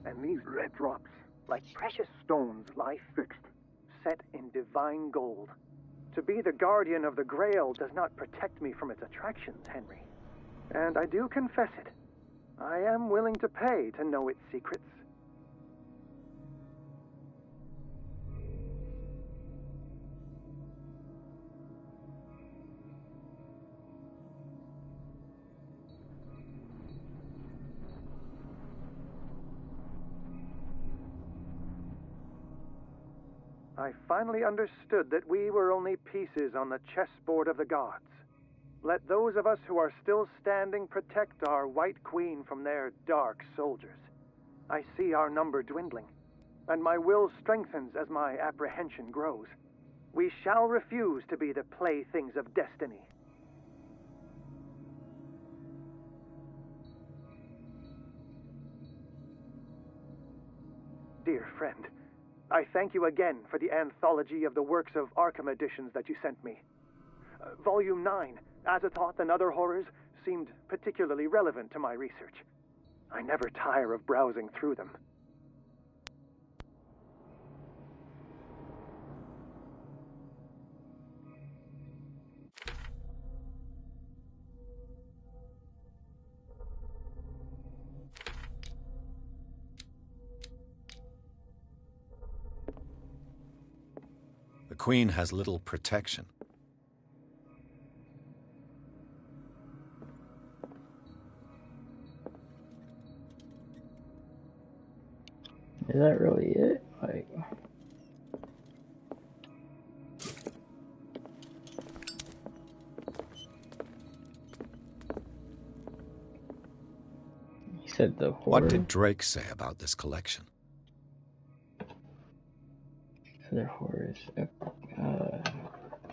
And these red drops, like precious stones, lie fixed, set in divine gold. To be the guardian of the Grail does not protect me from its attractions, Henry. And I do confess it. I am willing to pay to know its secrets. I finally understood that we were only pieces on the chessboard of the gods. Let those of us who are still standing protect our White Queen from their dark soldiers. I see our number dwindling, and my will strengthens as my apprehension grows. We shall refuse to be the playthings of destiny. Dear friend, I thank you again for the anthology of the works of Arkham editions that you sent me. Volume 9, Azathoth and Other Horrors, seemed particularly relevant to my research. I never tire of browsing through them. The Queen has little protection. Is that really it? Like, he said the horror. What did Drake say about this collection? Other horrors,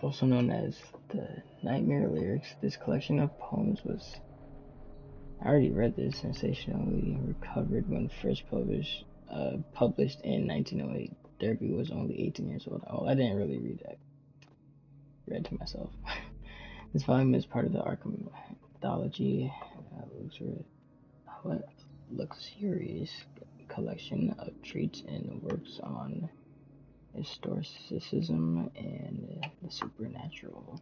also known as the Nightmare Lyrics. This collection of poems was, I already read this, sensationally recovered when first published in 1908. Derby was only 18 years old. Oh, I didn't really read that. Read to myself. This volume is part of the Arkham anthology, luxurious collection of treats and works on historicism and the supernatural.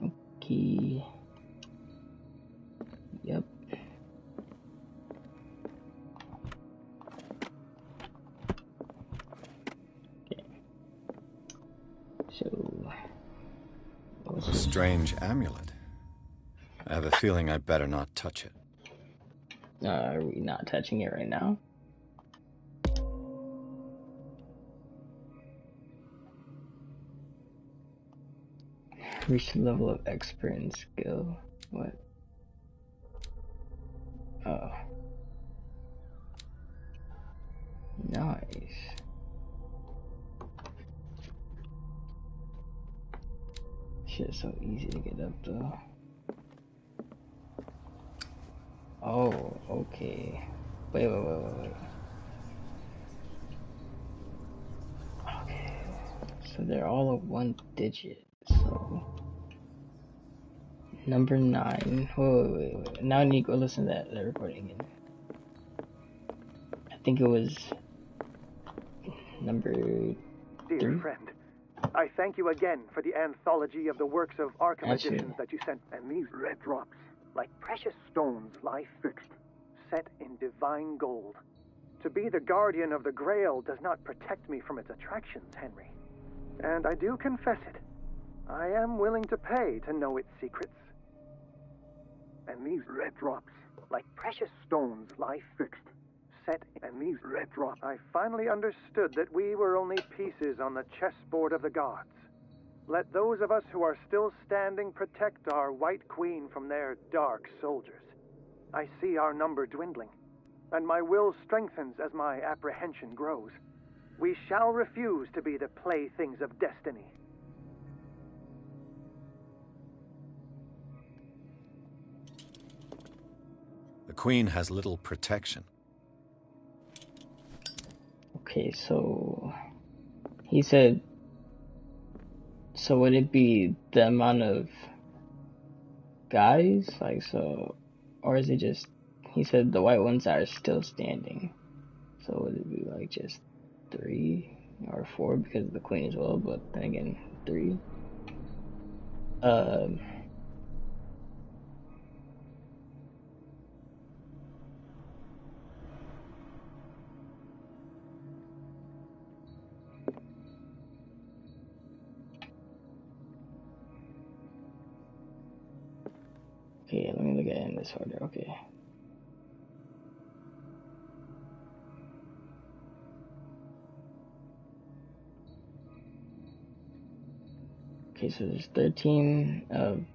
Okay. Yep. Okay. So, A strange amulet. I have a feeling I better not touch it. Are we not touching it right now? Reach the level of expert and skill. What? Oh. Nice. Shit's so easy to get up though. Oh, okay. Wait. Okay. So they're all of one digit. So number 9. Wait. Now I need to go listen to that recording again. I think it was number 3. Dear friend, I thank you again for the anthology of the works of Arkham editions that you sent. And these red drops, like precious stones, lie fixed, set in divine gold. To be the guardian of the Grail does not protect me from its attractions, Henry. And I do confess it. I am willing to pay to know its secrets. And these red drops, like precious stones, lie fixed, set in these red drops. I finally understood that we were only pieces on the chessboard of the gods. Let those of us who are still standing protect our White Queen from their dark soldiers. I see our number dwindling, and my will strengthens as my apprehension grows. We shall refuse to be the playthings of destiny. The Queen has little protection. Okay, so he said, so would it be the amount of guys? Like, so, or is it just, he said the white ones are still standing. So would it be like just 3 or 4 because of the Queen as well, but then again, 3. Okay, let me look at it in this order. Okay. Okay, so there's 13 of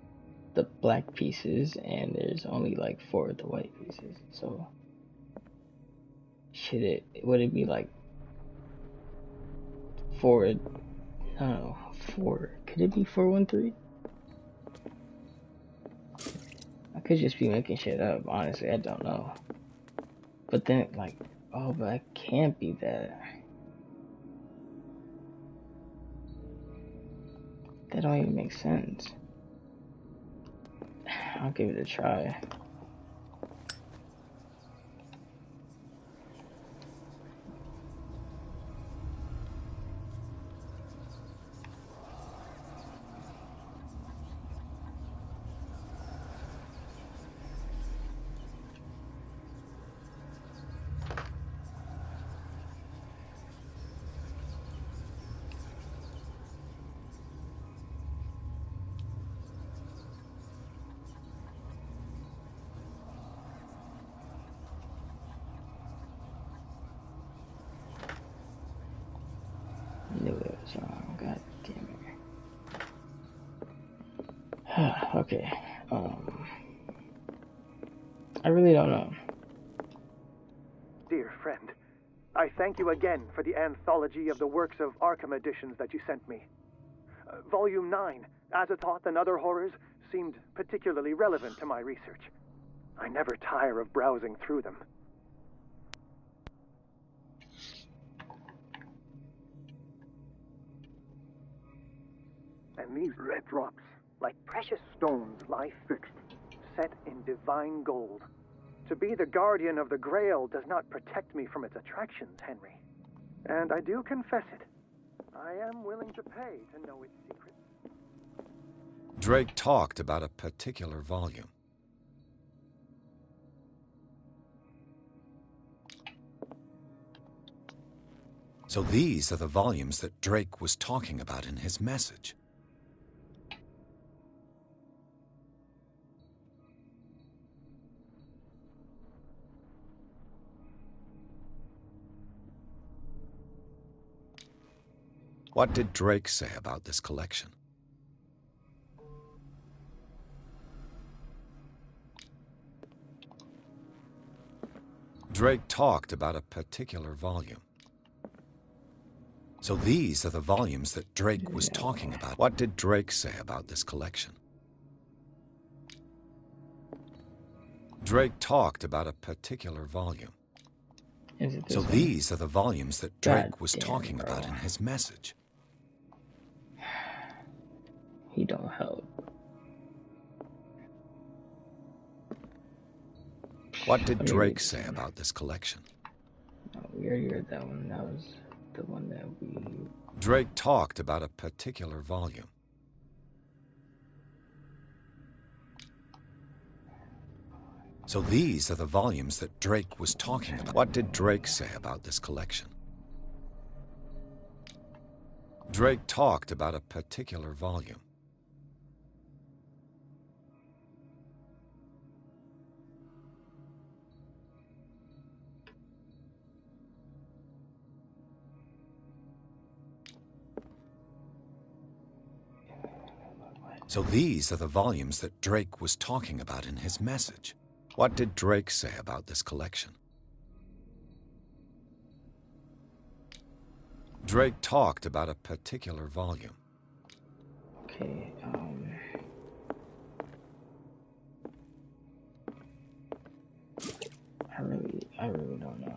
the black pieces, and there's only like 4 of the white pieces. So, would it be like 4? I don't know, 4. Could it be 413? I could just be making shit up, honestly, I don't know. But then, like, oh, but I can't be that. That don't even make sense. I'll give it a try. Knew it was wrong. God damn it. Okay. I really don't know. Dear friend, I thank you again for the anthology of the works of Arkham editions that you sent me. Volume 9, Azathoth and Other Horrors, seemed particularly relevant to my research. I never tire of browsing through them. And these red drops, like precious stones, lie fixed, set in divine gold. To be the guardian of the Grail does not protect me from its attractions, Henry. And I do confess it. I am willing to pay to know its secrets. Drake talked about a particular volume. So these are the volumes that Drake was talking about in his message. What did Drake say about this collection? Drake talked about a particular volume. So these are the volumes that Drake was talking about. What did Drake say about this collection? Drake talked about a particular volume. Is it this So one? these are the volumes that Drake God was damn, talking bro. about in his message. He don't help. What did Drake say about this collection? No, we already read that one. That was the one that we... Drake talked about a particular volume. So these are the volumes that Drake was talking about. What did Drake say about this collection? Drake talked about a particular volume. So these are the volumes that Drake was talking about in his message. What did Drake say about this collection? Drake talked about a particular volume. Okay, I really don't know.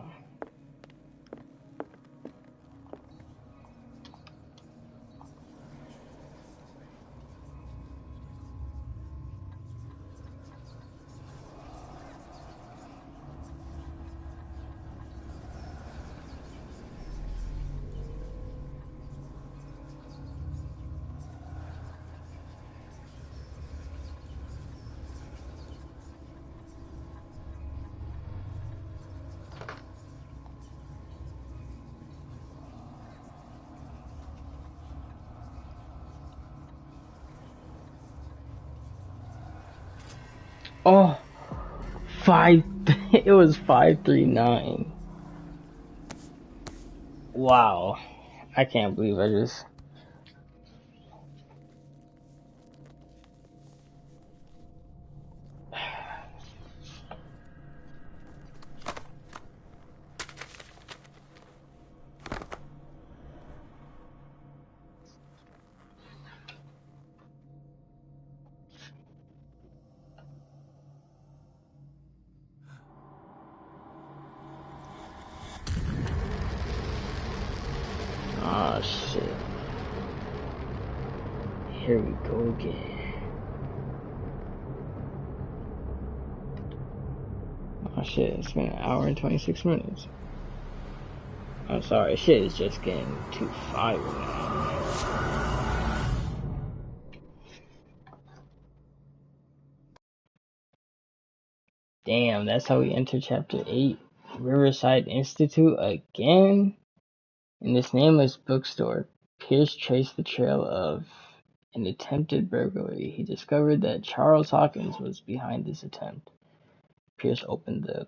Oh, it was 539. Wow. I can't believe I just... Oh, shit. Here we go again. Oh, shit. It's been an hour and 26 minutes. I'm sorry. Shit is just getting too fire now. Damn, that's how we enter Chapter 8. Riverside Institute again? In this nameless bookstore, Pierce traced the trail of an attempted burglary. He discovered that Charles Hawkins was behind this attempt. Pierce opened the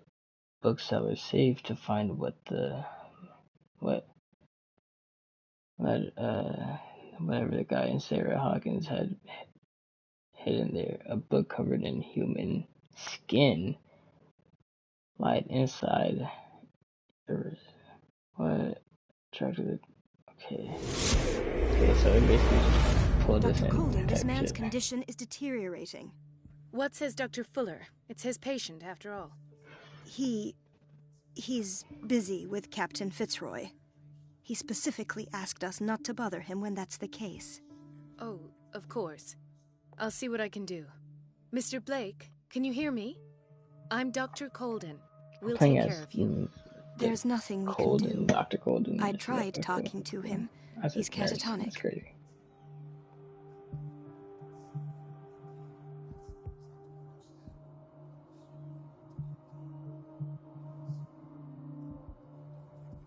bookseller's safe to find whatever the guy and Sarah Hawkins had hidden there. A book covered in human skin lied inside. What attracted it? Okay, so it basically just pulled this Dr. in. Colden, this man's Shit. condition is deteriorating. What says Dr. Fuller? It's his patient, after all. He's busy with Captain Fitzroy. He specifically asked us not to bother him when that's the case. Oh, of course. I'll see what I can do. Mr. Blake, can you hear me? I'm Dr. Colden. We'll take care of you. There's nothing we can Colden, do. Dr. Colden. I tried talking to him. He's catatonic. That's crazy.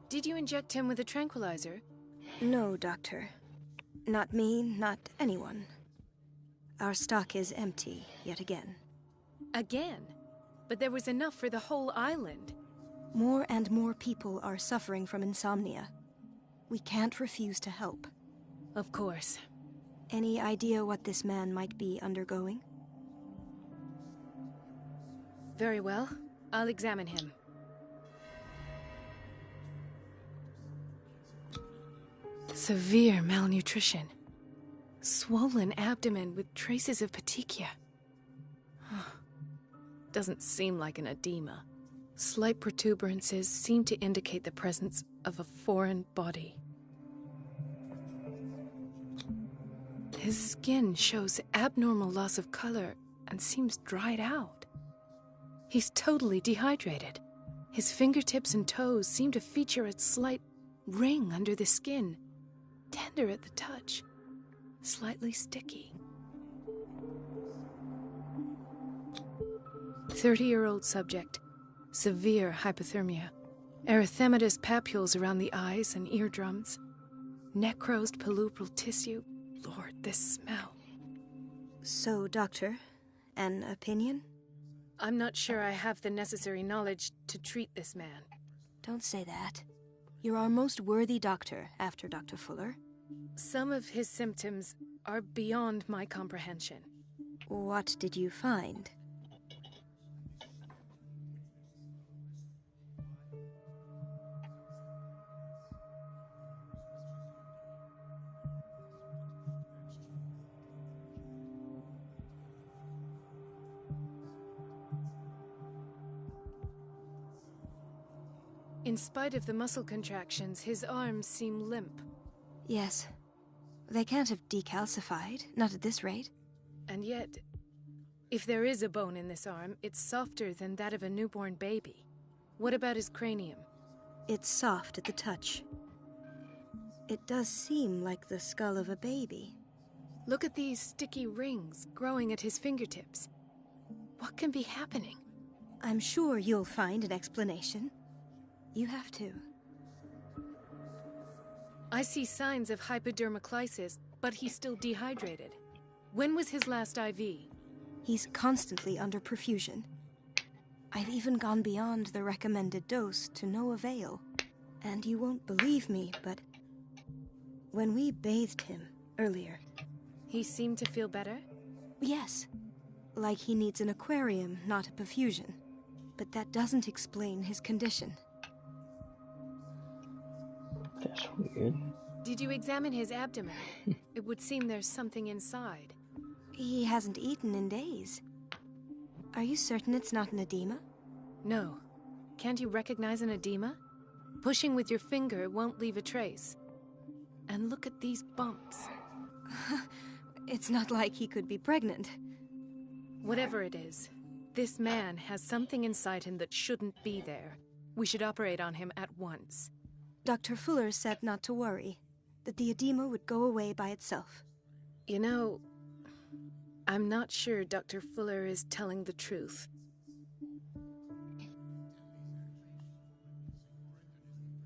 Did you inject him with a tranquilizer? No, Doctor. Not me, not anyone. Our stock is empty, yet again. Again? But there was enough for the whole island. More and more people are suffering from insomnia. We can't refuse to help. Of course. Any idea what this man might be undergoing? Very well. I'll examine him. Severe malnutrition. Swollen abdomen with traces of petechia. Doesn't seem like an edema. Slight protuberances seem to indicate the presence of a foreign body. His skin shows abnormal loss of color and seems dried out. He's totally dehydrated. His fingertips and toes seem to feature a slight ring under the skin, tender at the touch, slightly sticky. 30-year-old subject, severe hypothermia, erythematous papules around the eyes and eardrums, necrosed palpebral tissue. Lord, this smell. So, Doctor, an opinion? I'm not sure I have the necessary knowledge to treat this man. Don't say that. You're our most worthy doctor after Dr. Fuller. Some of his symptoms are beyond my comprehension. What did you find? In spite of the muscle contractions, his arms seem limp. Yes. They can't have decalcified, not at this rate. And yet, if there is a bone in this arm, it's softer than that of a newborn baby. What about his cranium? It's soft at the touch. It does seem like the skull of a baby. Look at these sticky rings growing at his fingertips. What can be happening? I'm sure you'll find an explanation. You have to. I see signs of hypodermoclysis, but he's still dehydrated. When was his last IV? He's constantly under perfusion. I've even gone beyond the recommended dose to no avail. And you won't believe me, but when we bathed him earlier... He seemed to feel better? Yes. Like he needs an aquarium, not a perfusion. But that doesn't explain his condition. That's weird. Did you examine his abdomen? It would seem there's something inside. He hasn't eaten in days. Are you certain it's not an edema? No. Can't you recognize an edema? Pushing with your finger won't leave a trace. And look at these bumps. It's not like he could be pregnant. Whatever it is, this man has something inside him that shouldn't be there. We should operate on him at once. Dr. Fuller said not to worry, that the edema would go away by itself. You know, I'm not sure Dr. Fuller is telling the truth.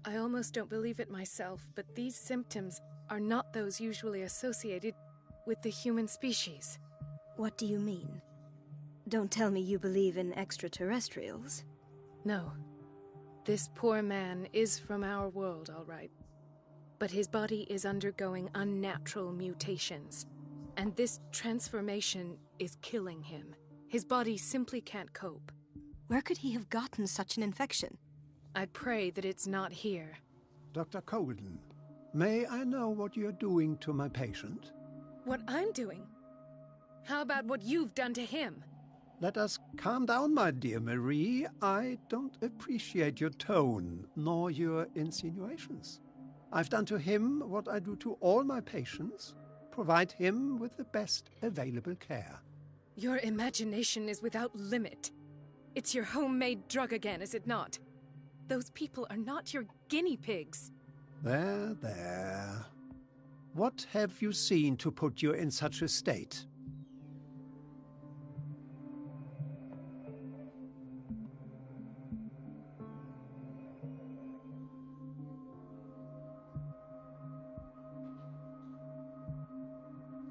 I almost don't believe it myself, but these symptoms are not those usually associated with the human species. What do you mean? Don't tell me you believe in extraterrestrials. No. This poor man is from our world, all right. But his body is undergoing unnatural mutations. And this transformation is killing him. His body simply can't cope. Where could he have gotten such an infection? I pray that it's not here. Dr. Colden, may I know what you're doing to my patient? What I'm doing? How about what you've done to him? Let us calm down, my dear Marie. I don't appreciate your tone, nor your insinuations. I've done to him what I do to all my patients. Provide him with the best available care. Your imagination is without limit. It's your homemade drug again, is it not? Those people are not your guinea pigs. There, there. What have you seen to put you in such a state?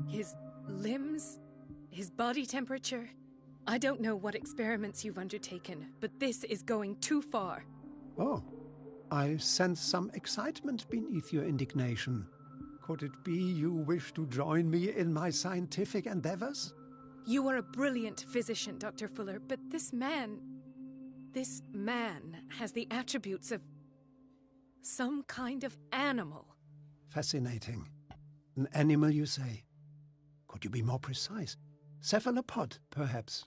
His limbs? His body temperature? I don't know what experiments you've undertaken, but this is going too far. Oh, I sense some excitement beneath your indignation. Could it be you wish to join me in my scientific endeavors? You are a brilliant physician, Dr. Fuller, but this man has the attributes of some kind of animal. Fascinating. An animal, you say? Could you be more precise? Cephalopod, perhaps?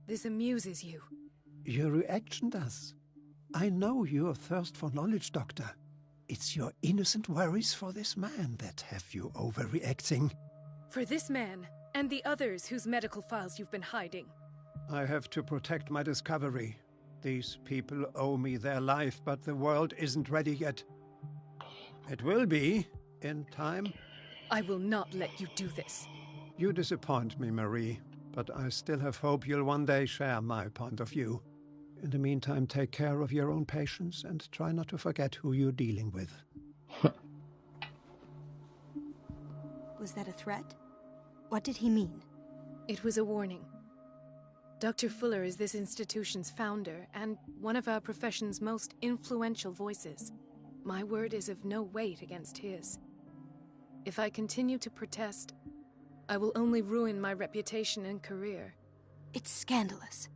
This amuses you. Your reaction does. I know your thirst for knowledge, Doctor. It's your innocent worries for this man that have you overreacting. For this man, and the others whose medical files you've been hiding. I have to protect my discovery. These people owe me their life, but the world isn't ready yet. It will be, in time. I will not let you do this. You disappoint me, Marie, but I still have hope you'll one day share my point of view. In the meantime, take care of your own patients and try not to forget who you're dealing with. Was that a threat? What did he mean? It was a warning. Dr. Fuller is this institution's founder and one of our profession's most influential voices. My word is of no weight against his. If I continue to protest, I will only ruin my reputation and career. It's scandalous.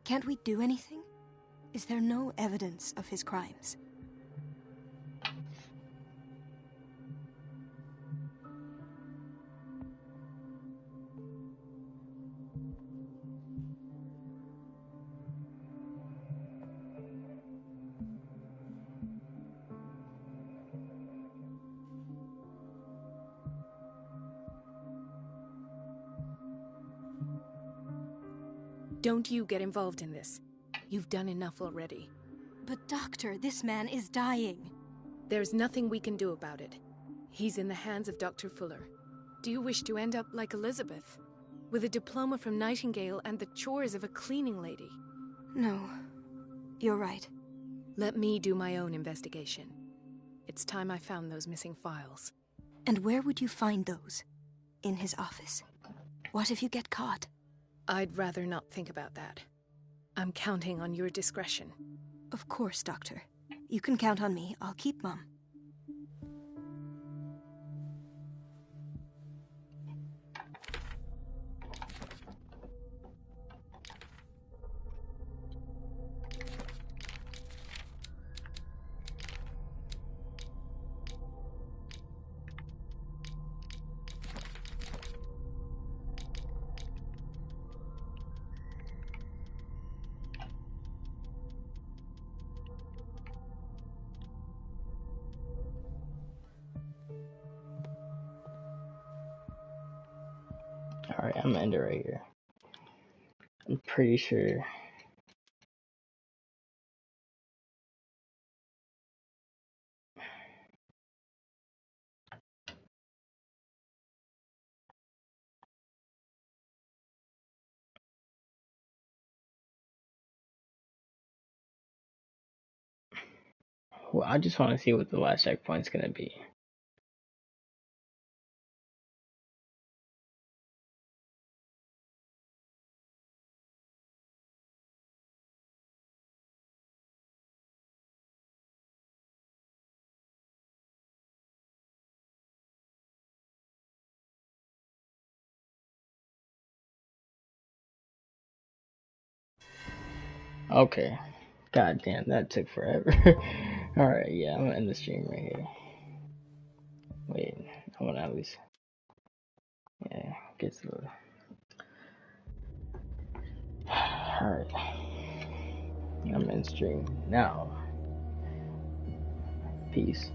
Can't we do anything? Is there no evidence of his crimes? Don't you get involved in this. You've done enough already. But Doctor, this man is dying. There's nothing we can do about it. He's in the hands of Dr. Fuller. Do you wish to end up like Elizabeth? With a diploma from Nightingale and the chores of a cleaning lady? No, you're right. Let me do my own investigation. It's time I found those missing files. And where would you find those? In his office. What if you get caught? I'd rather not think about that. I'm counting on your discretion. Of course, Doctor. You can count on me. I'll keep mum. Alright, I'm gonna end it right here. I'm pretty sure. Well, I just want to see what the last checkpoint's gonna be. Okay. God damn, that took forever. Alright, yeah, I'm gonna end the stream right here. Wait, I wanna at least, yeah, get to the... Alright. I'm in stream now. Peace.